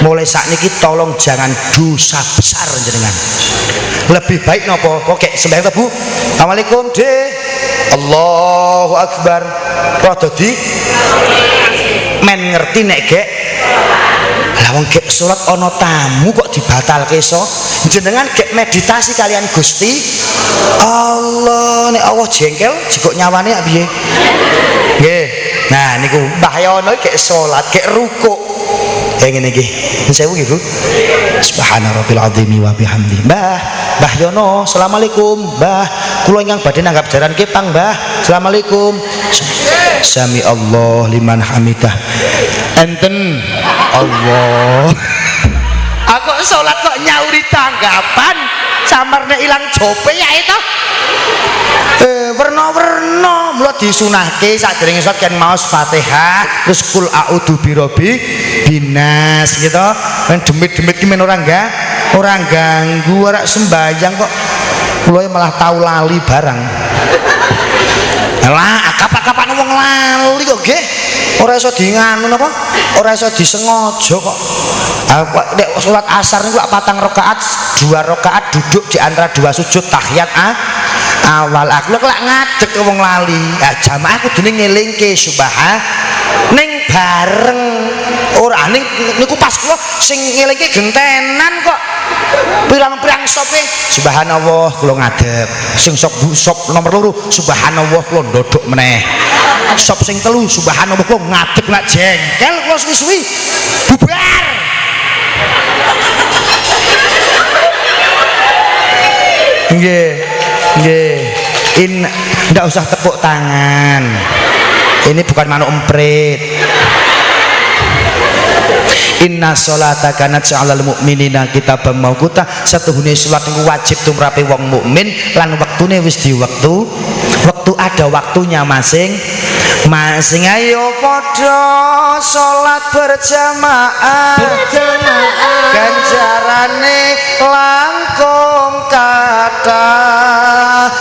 mulai sakniki tolong jangan dosa besar jenengan lebih baik napa kok gek sembahyang Bu asalamualaikum Dek Allahu Akbar kok dadi men ngerti nek gek lah wong gek salat ana tamu kok dibatalke so jenengan gek meditasi kalian Gusti Allah nek Allah jengkel jikok nyawane piye nggih nah niku Mbah Yono gek salat gek rukuk ngene iki sewu nggih Bu subhana rabbil azim wa bihamdi Mbah Yono asalamualaikum Mbah kula ingkang badhe nanggap jaran kepang Mbah asalamualaikum sami Allah liman hamidah enten Allah aku sholat kok nyauri tanggapan samarnya ilang jope ya itu werna-werna mula disunahke sadurunge sholat kan maos Fatihah terus kul a'udzu birabbi binas gitu men demit-demit ki men ora ganggu ora sembayang kok kula malah tau lali barang lah kapan-kapan wong lali kok nggih ora iso nganu napa ora iso disengaja kok nek salat asar niku 4 rakaat 2 rakaat duduk di antara 2 sujud tahiyat awal aku lek ngadeg wong lali jamaah kudune ngelingke subhan ning bareng ora ning niku pas kula sing ngelingke gentenan kok pirang-pirang sope subhanallah kula ngadeg sing sop nomor 2 subhanallah kula ndodok meneh sop sing 3 subhanallah kula ngadeg nak jengkel kula suwi-suwi bubar nggih ndak usah tepuk tangan ini bukan manuk emprit inna sholata kanat 'alal mu'minina kitaban mauquta satuhune salat niku wajib tumrape wong mukmin lan wektune wis di waktu ada waktunya masing-masing ayo padha salat berjamaah ganjarane langkung kathah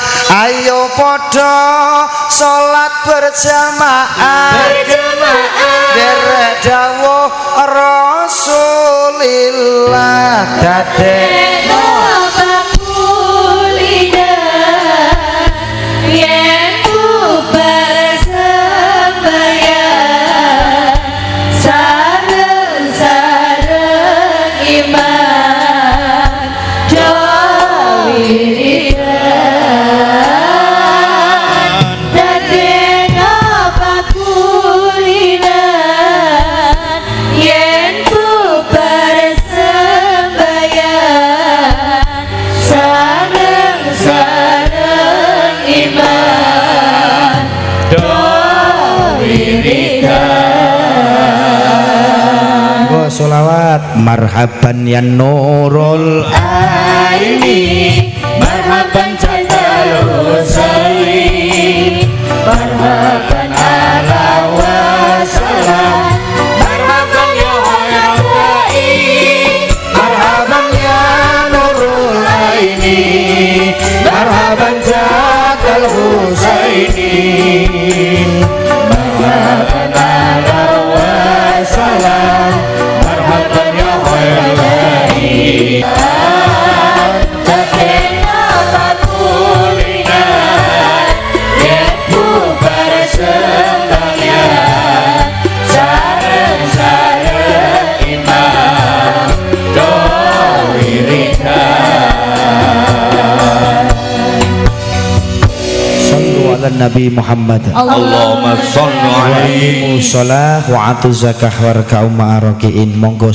ayo padha salat berjamaah derek dawuh Rasulillah dadekno bakulida yen ku bersembahyang sareng-sareng iman jawiridan dadekno bakulidan yen ku bersembahyang sareng-sareng iman jawiridan go sholawat marhaban ya nurul aini marhaban jadal hussein marhaban ala wasalam marhaban ya hayatai marhaban ya nurul aini marhaban jadal husaini marhaban ala wasalam marhaban ya hayatai dadekno bakulidan yen ku bersembahyang sareng-sareng iman jawiridan sallu ala nabi Muhammad Allahumma sholli alaihi sholah wa atu zakah warka'u ma'araki'in monggo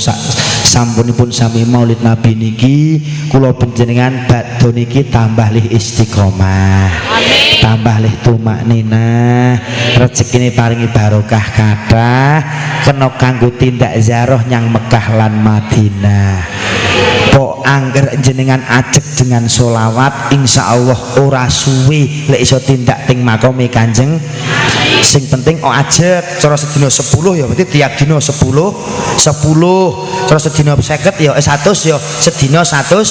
sampunipun sami maulid nabi niki kula panjenengan Ramadan iki tambah lih istiqomah. Amin. Tambah lih tumakninah, rezekine paringi barokah kathah, kena kanggo tindak ziarah nyang Mekah lan Madinah. Kok angger jenengan ajek dengan solawat, insya Allah ora suwi lek iso tindak ting makome Kanjeng. Sing penting ajek cara sedina 10 ya berarti tiap dina 10 cara sedina 50 ya 100 ya sedina 100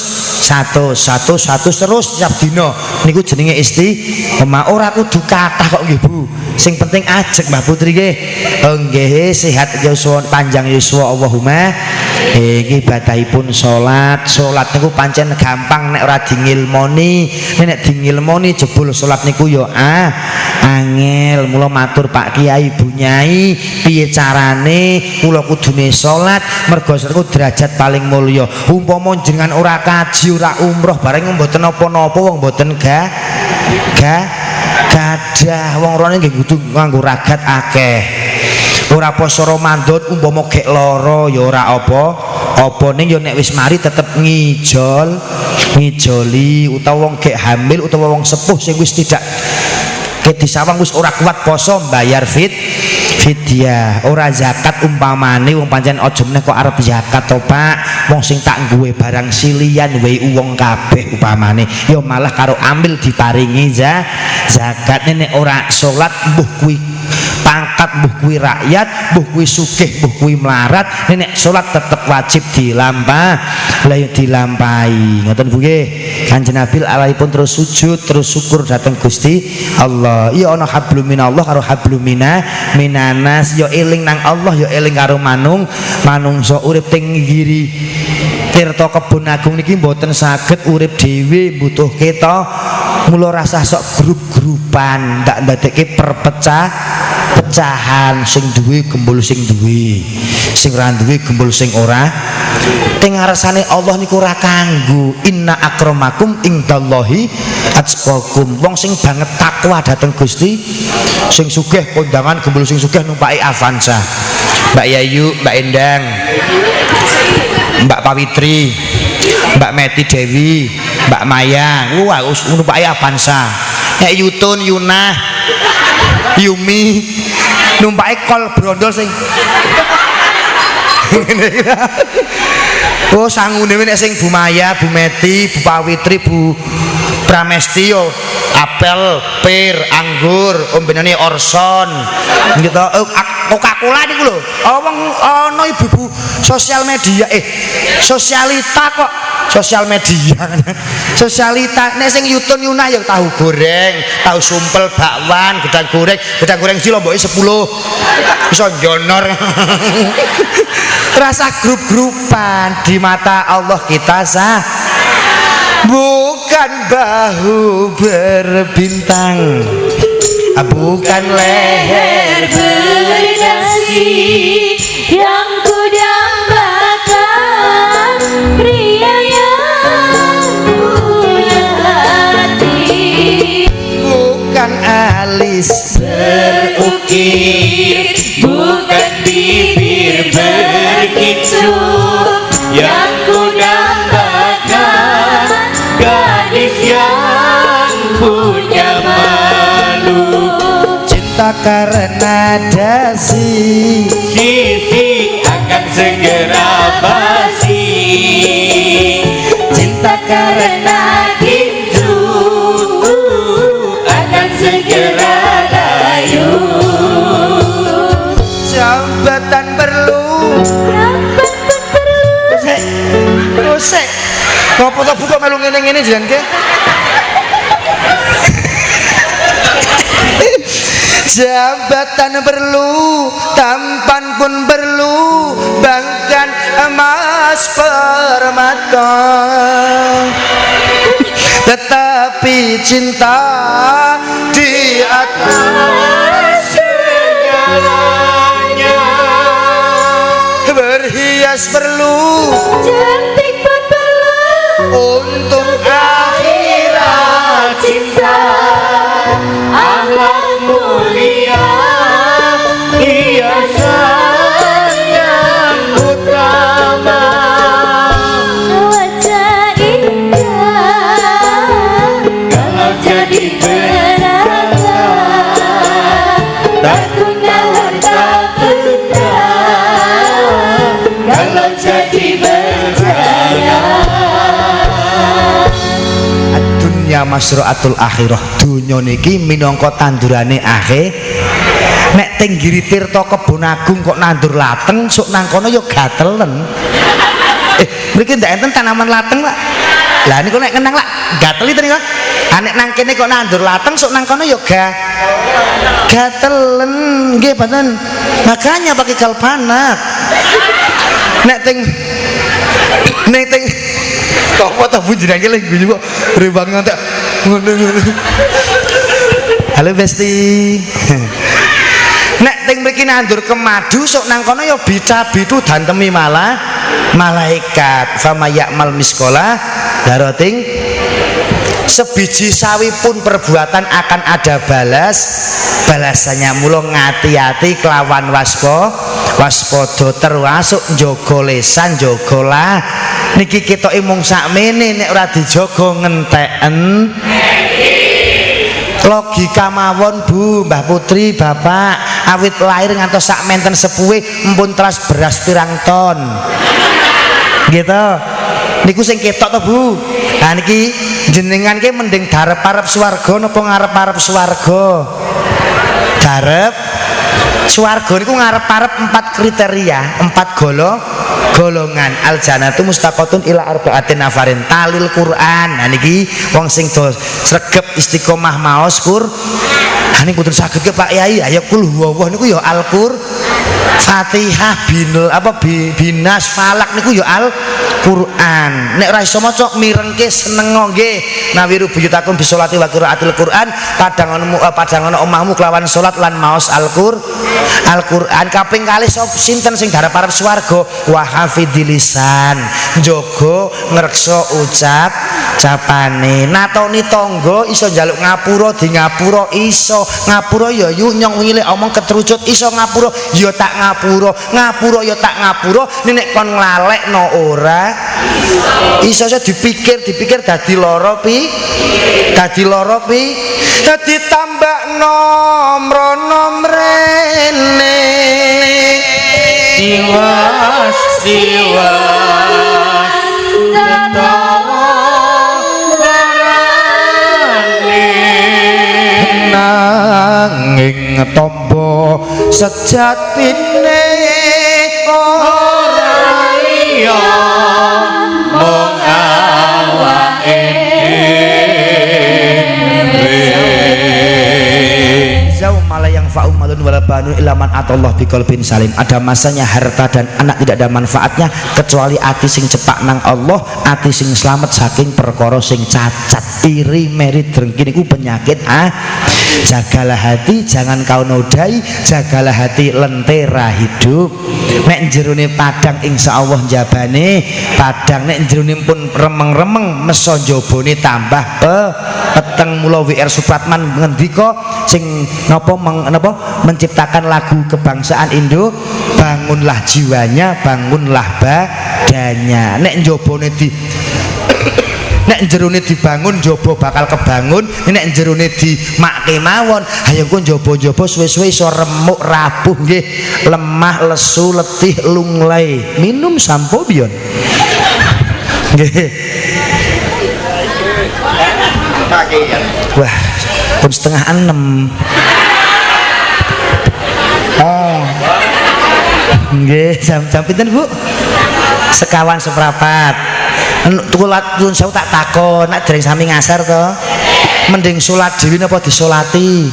terus tiap dina niku jenenge istiqomah. Ora kudu kathah kok nggih Bu, sing penting ajek Mbah Putri nggih. Nggih sehat yuswa panjang yuswa Allahumma. Iki ibadahipun salat niku pancen gampang nek ora dingilmoni. Nek dingilmoni jebul salat niku ya angel. Mula matur Pak Kiai Bu Nyai, piye carane kula kudune salat mergo niku derajat paling mulya. Umpama jenengan ora kaji ora umroh bareng mboten napa-napa wong mboten gadah wong rene nggih kudu nganggo ragat akeh. Ora poso Ramadan umpama gek lara ya ora apa ning ya nek wis mari tetep ngijoli utawa wong gek hamil utawa wong sepuh sing wis tidak disawang wis ora kuat poso bayar fidyah. Ora zakat umpamane wong pancen aja meneh kok arep zakat to Pak, wong sing tak ngguwe barang silian wae wong kabeh umpamane ya malah karo ambil diparingi zakat. Nek ora salat mbuh kuwi pangkat, mbuh kuwi rakyat, mbuh kuwi sugih, mbuh kuwi melarat, nek salat tetep wajib dilampahi. Ngoten Bu nggih. Kanjeng Nabi alaipun terus sujud, terus syukur dateng Gusti Allah. Ya ana hablum minallah karo hablum minanas, ya eling nang Allah, ya eling karo manungsa urip teng ngiri tirta kebon agung niki mboten saged urip dhewe, butuh kita. Mula rasa sok grup-grupan, ndak ndadekke pecahan, sing duwe gembul sing duwe, sing ora duwe gembul sing ora. Teng ngarsane Allah niku ora kanggo inna akramakum indallahi atqakum. Wong sing banget takwa dateng Gusti, sing sugih kondangan gembul sing sugih numpaki Avanza. Mbak Yayu, Mbak Endang, Mbak Pawitri, Mbak Meti Dewi, Mbak Maya, wah numpaki Avanza. Nek Yutun, Yunah, Yumi numpaki kol brondol sing oh sangune nek sing Bu Maya, Bu Meti, Bu Pawitri, Bu Pramesti yo apel, pir, anggur, ombenane Orson gitu. Coca-Cola niku lho. Wong ana ibu-ibu sosial media sosialita kok sosial media. Sosialita nek sing Yutun Yunah ya tahu goreng, tahu sumpel, bakwan, gedang goreng sih lomboke 10. Iso njonor. Rasa grup-grupan di mata Allah kita bukan bahu berbintang, bukan leher berdasi yang kudambakan, pria yang punya hati, bukan alis berukir, bukan bibir berkincur, yang kudambakan gadis yang punya malu. cinta karena dasi Sisi akan segera basi, cinta karena gincu akan segera layu. jabatan perlu Sek ngopo to buka melu ngene-ngene jenengan ke jabatan perlu, tampan pun perlu, bahkan emas permata, tetapi cinta di atas segalanya. Berhias perlu, Cantik pun perlu untuk akhirat cinta, akhlak mulia hiasan yang utama. Wajah indah Ad-dunya masra'atul akhirah. Dunya niki minangka tandurane akhir. Nek teng Giri Tirta Kebon Agung kok nandur lateng, sok nang kono ya gatelen. Mriki ndak enten tanaman lateng, Pak. Lah niku nek kenang lak gatel itu niku. Nek nang kene kok nandur lateng, sok nang kono ya gatelen nggih mboten. Makanya pakai kalpanak. Nek teng apa ta bunjirane lho guyu kok rembang ngantek ngono. Halo Besti. Nek teng mriki nandur kemadu sok nang kono ya bica-bitu dantemi malaikat. Fama ya'mal miskola daroting, sebiji sawi pun perbuatan akan ada balasannya. Mula ngati-ati kelawan waspada termasuk njaga lesan, njaga lah. Niki ketoke mung sakmene, nek ora dijaga ngenteken logika mawon Bu, Mbah Putri, Bapak, awit lahir ngantos sak menten sepuhe empun teras beras pirang ton. Gitu. Niku sing ketok to Bu. Nah niki jenengan ki mending darep-arep swarga napa ngarep-arep swarga? Darep swarga niku ngarep-arep 4 kriteria, 4 golongan. Al jannatu mustaqatun ila arba'atin nafarin talil Quran. Nah niki wong sing do sregep istiqomah maos Qur'an niku mboten saged ke Pak Yai. Ayo kul huwallah niku ya Fatihah binas falak niku ya Al-Qur'an. Nek ora iso maca mirengke seneng nggih. Nawiru buyutakum bisolati wa qiraatil Qur'an. Padang ana omahmu kelawan salat lan maos Al-Qur'an. Kaping kalih sinten sing darep-arep swarga? Wa hafidil lisan. Njaga ngreksa ucapane. Natoni tangga iso njaluk ngapura di ngapura iso. Ngapura ya yuk nyong wingi omong ketrucut iso ngapura ya tak ngapura ya tak ngapura. Nek kon nglalekno ora iso dipikir dadi lara dadi tambah nomrene Tiwas nanging tombo sejatine ora iya mung awake yang fa'umalun walabanun ilaman atallah biqalbin salim. Ada masanya harta dan anak tidak ada manfaatnya kecuali ati sing cepak nang Allah, ati sing selamat saking perkara sing cacat. Iri merit drengki niku penyakit. Jagalah hati, jangan kau nodai. Jagalah hati, lentera hidup. Nek jerone padang insyaallah jabane padang, nek jerone pun remeng-remeng meso jabone tambah peteng. Mula WR Supratman ngendika sing napa menciptakan lagu kebangsaan Indo, bangunlah jiwanya, bangunlah badannya. Nek njobone nek jerone dibangun njaba bakal kebangun, nek jerone dimakke mawon ayo ku njaba-njaba suwe-suwe iso remuk rapuh nggih, lemah lesu letih lunglai. Minum sampo biyon nggih. Wah pun 5:30. Nggih, jam pinten Bu? 1:15. Tukulat nyuwun sewu tak takon, nek dereng sami ngasar to. Mending salat dhewe napa disolati?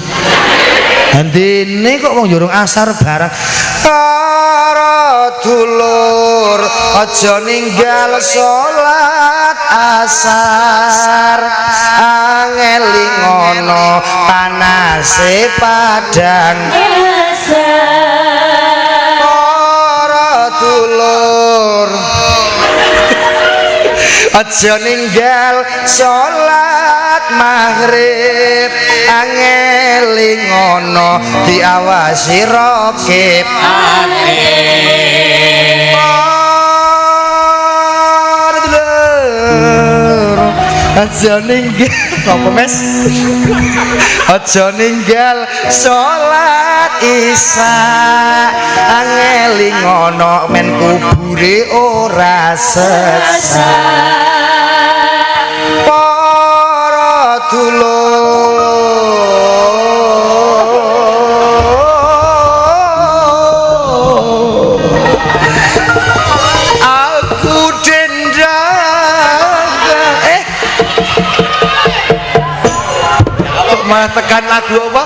Hendene kok wong jurung asar barang. Para dulur aja ninggal salat asar, angeling ana panase padang. Para dulur aja ninggal salat maghrib, angeling ana diawasi raqib aja ninggal apa Mas? Aja ninggal salat isya, angeling ana men kubure ora sesat. Para aku dendang malah tekan lagu apa?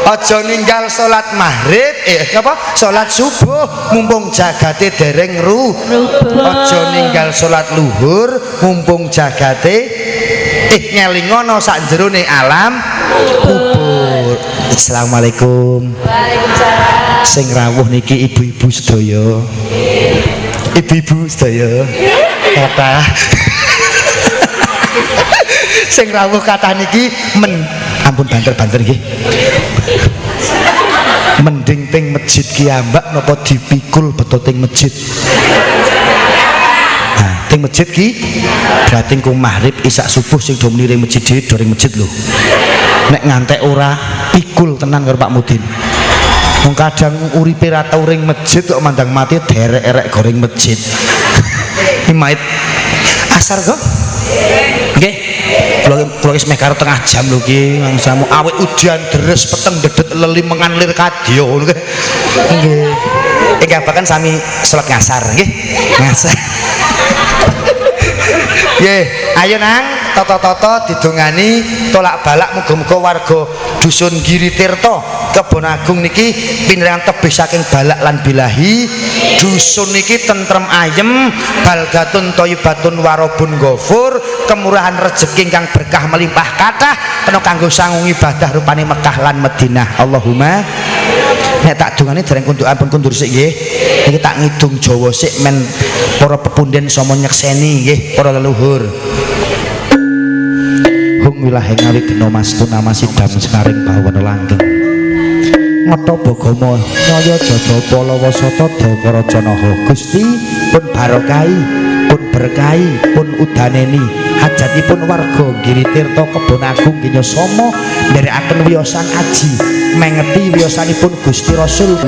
Aja ninggal salat maghrib apa? Salat subuh mumpung jagate dereng aja ninggal salat luhur mumpung jagate ngelingono sak jerone alam kubur. Assalamualaikum. Waalaikumsalam. Sing rawuh niki ibu-ibu sedaya. Ibu-ibu sedaya. Kata sing rawuh kata niki ampun banter-banter nggih. Mending teng masjid ki ambak napa dipikul beto teng masjid. Nah, teng masjid ki berarti ku maghrib isak subuh sing do muni ring masjid dhewe do ring masjid lho. Nek ngantek ora pikul tenan karo Pak Mudin. Wong kadang uripe ra tau ring masjid kok mandang mati derek-erek goreng masjid. Imait asar kok. Nggih. Kula wis meh karo tengah jam lho ki mangsamu awet udan deres peteng dedet leli menganlir kadya ngono nggih. Nggih. Iki bahkan sami salat ngasar nggih. Ngasar. Nggih, ayo nang toto-toto didongani tolak balak muga-muga warga dusun Giri Tirta Kebon Agung niki pinrengan tebih saking balak lan bilahi. Dusun niki tentrem ayem, baldatun thayyibatun warabun ghafur, kemurahan rezeki ingkang berkah melimpah kathah kena kanggo sangung ibadah rupane Mekah lan Madinah. Allahumma nek tak dongane dereng ampun kundur sik nggih. Iki tak ngidung Jawa sik men para pepunden sama nyekseni nggih para leluhur. Hung wilahe ngawi gena mastuna masidam sekaring bawana langgeng. Ngata Bagama nyaya jada palawa sata Dakaraja Naha. Gusti pun barokahi, pun berkahi, pun udaneni hajatipun warga Giri Tirta Kebon Agung Ginya Sama nderekaken wiyosan aji mengeti wiyosanipun Gusti Rasul.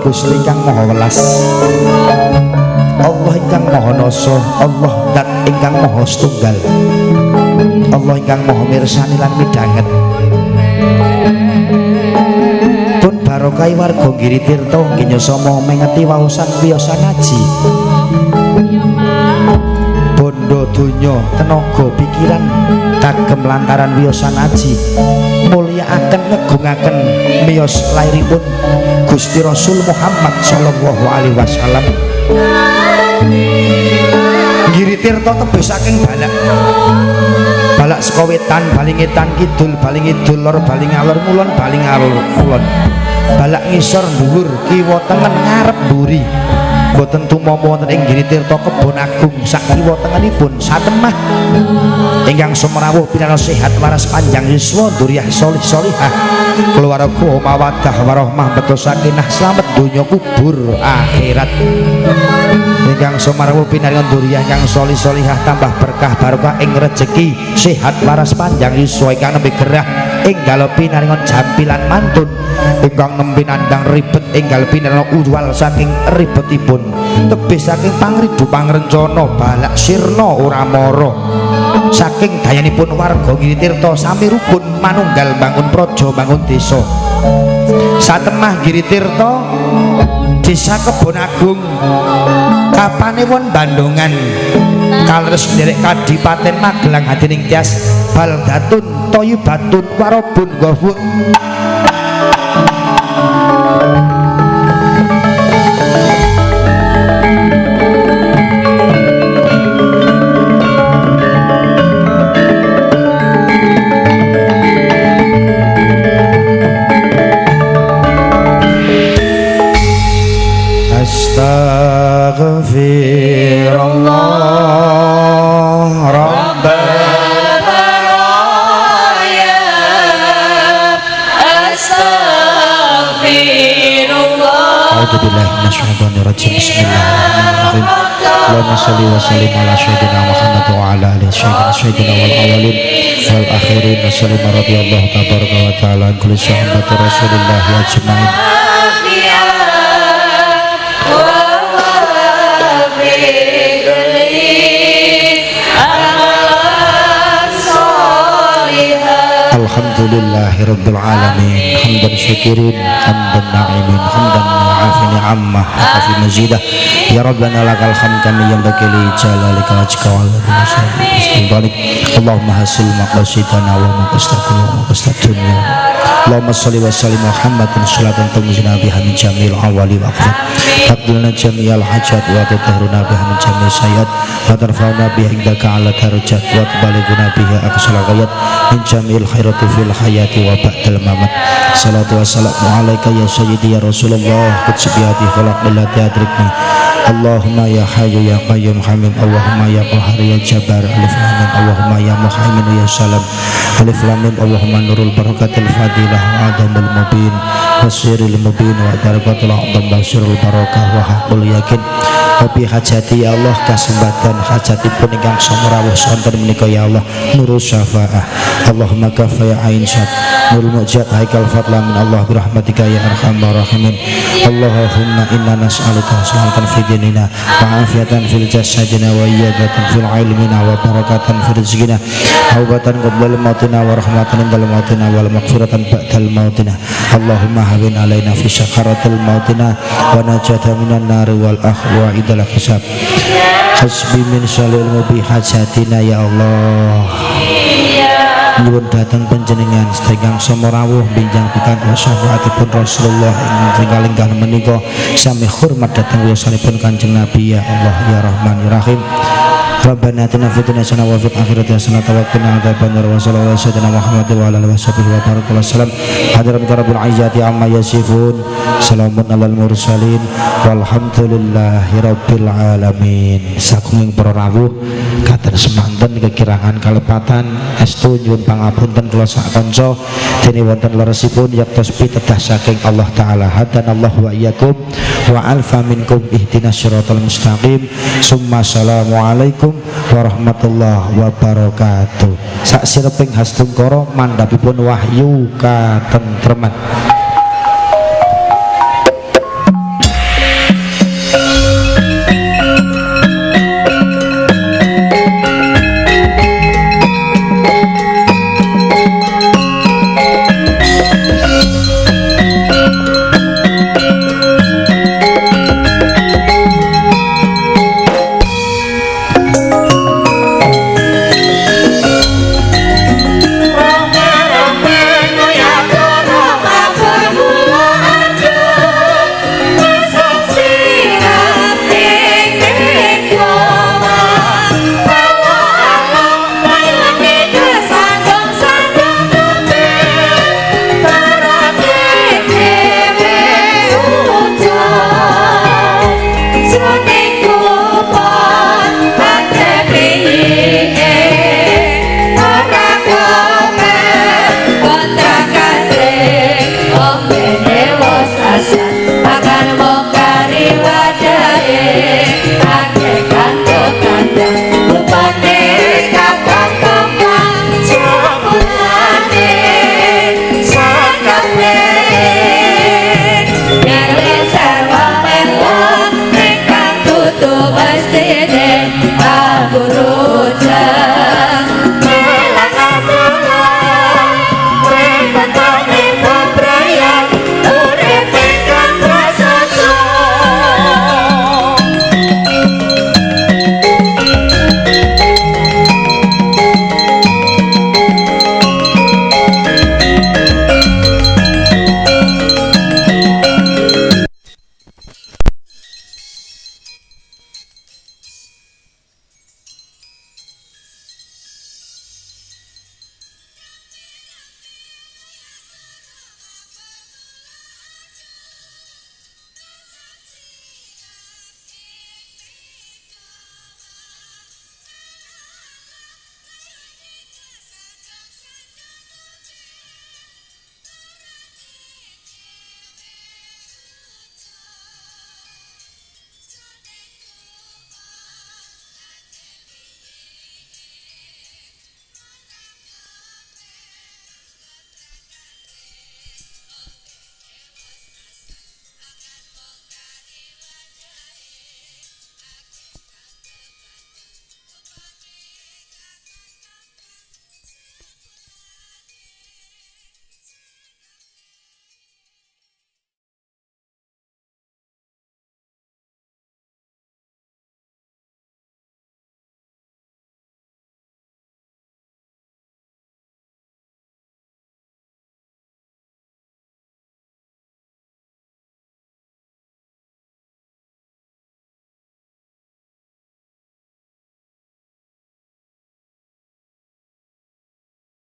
Gusti ingkang maha welas, Allah ingkang maha nasa, Allah dat ingkang maha setunggal, Allah ingkang maha mirsani lan midhanget. Pun barokahi warga Giri Tirta Ginya Sama mengeti waosan wiyosan aji bondo donya tenaga pikiran kagem lantaran wiyosan aji mulyakaken ngegungaken miyos lairipun Gusti Rasul Muhammad sallallahu alaihi wasallam. Giri Tirta tebih saking balak. Balak saka wetan baling etan kidul baling idul lor baling alor mulon baling alor kulon. Balak ngisor dhuwur kiwa tengen ngarep mburi. Boten tumama wonten ing Giri Tirta Kebon Agung sak kiwa tengenipun satemah ingkang sumrawuh pinaros sehat waras panjang yuswa duriyah solih solihah keluarga mawaddah warahmah betul sakinah slamet donya kubur akhirat ingkang sumrawuh pinaringan duriyah ingkang solih solihah tambah berkah barokah ing rejeki sehat waras panjang yuswa ingkang nembe gerah enggal pinaringan jampilan mantun ingkang nembe nandang ribet enggal pinaringan uwal saking ribetipun tebih saking pangridu pangrencana balak sirna ora mara saking dayanipun warga Giri Tirta sami rukun manunggal bangun praja bangun desa satemah Giri Tirta Desa Kebon Agung kapanewon Bandungan kaleres nderek Kadipaten Magelang hadiring tias baldatun thayyibatun warabun ghafur. rajim. Bismillahirrahmanirrahim. Allahumma sholli wa sallim ala sayyidina Muhammad wa ala alihi sayyidina wal awwalin wal akhirin wa sallim radhiyallahu tabaraka wa ta'ala an kulli sahabati Rasulillah ajmain. Alhamdulillahirabbil alamin hamdan syakirin hamdan na'imin hamdan mu'afin amma hafi mazidah ya rabbana lakal hamd kami yang bakili jalalika wajhika wa ala Allahumma hasil maqasidana wa maqasidana wa maqasidana Allahumma salli wa sallim Muhammadin salatan tumzina biha min jamil awali wa akhir taqdilna jami'al hajat wa tatahruna biha min jamil sayyad wa tarfa'una biha indaka ala darajat wa tubalighuna biha aqsal ghayat min jamil khairati fil hayati wa ba'dal mamat. Salatu wassalamu alaika ya sayyidi ya Rasulullah kutsibiyati khalaq lillati adrikni Allahumma ya hayyu ya qayyum hamim Allahumma ya qahhar ya jabbar alif lam mim Allahumma ya muhaimin ya salam alif lam mim Allahumma nurul barakatil fadilah wa adamul mubin wasiril mubin wa darakatul a'dam basirul barakah wa haqqul yakin Hobi hajati ya Allah kasembatan hajatipun ingkang samrawuh sonten menika ya Allah nurul syafa'ah Allahumma kafaya ain syad nurul mu'jad haikal fadla min Allah birahmatika ya arhamar rahimin Allahumma inna nas'aluka salamatan fi dinina wa afiatan fil jasadina wa iyadatan fil ilmina wa barakatan fil rizqina haubatan qabla mautina wa rahmatan indal mautina wal maghfiratan ba'dal mautina Allahumma hawin alaina fi syakaratil mautina wa najata minan nari wal akhwa idal hisab hasbi min syalil mubi hajatina ya Allah nyuwun dateng panjenengan sedherek samurawuh benjang pikantuk syafaatipun Rasulullah ing ingkang menika sami hormat dhateng wiyosanipun Kanjeng Nabi ya Allah ya Rahman ya Rahim Rabbana atina fid dunya hasanah wa fil akhirati hasanah wa qina adzabannar wa sallallahu alaihi wasallam Muhammad wa ala alihi washabihi wa barakallahu salam hadirin rabbil izzati amma yasifun salamun alal mursalin walhamdulillahi rabbil alamin. Saking para rawuh katen semanten kekirangan kalepatan estu nyuwun pangapunten kula sak kanca dene wonten leresipun yaktos pitedah saking Allah taala hadanallahu wa iyyakum wa alfa minkum ihdinas siratal mustaqim summa assalamu alaikum warahmatullahi wabarakatuh. Sak sireping Hastungkara mandhapipun wahyu katentreman.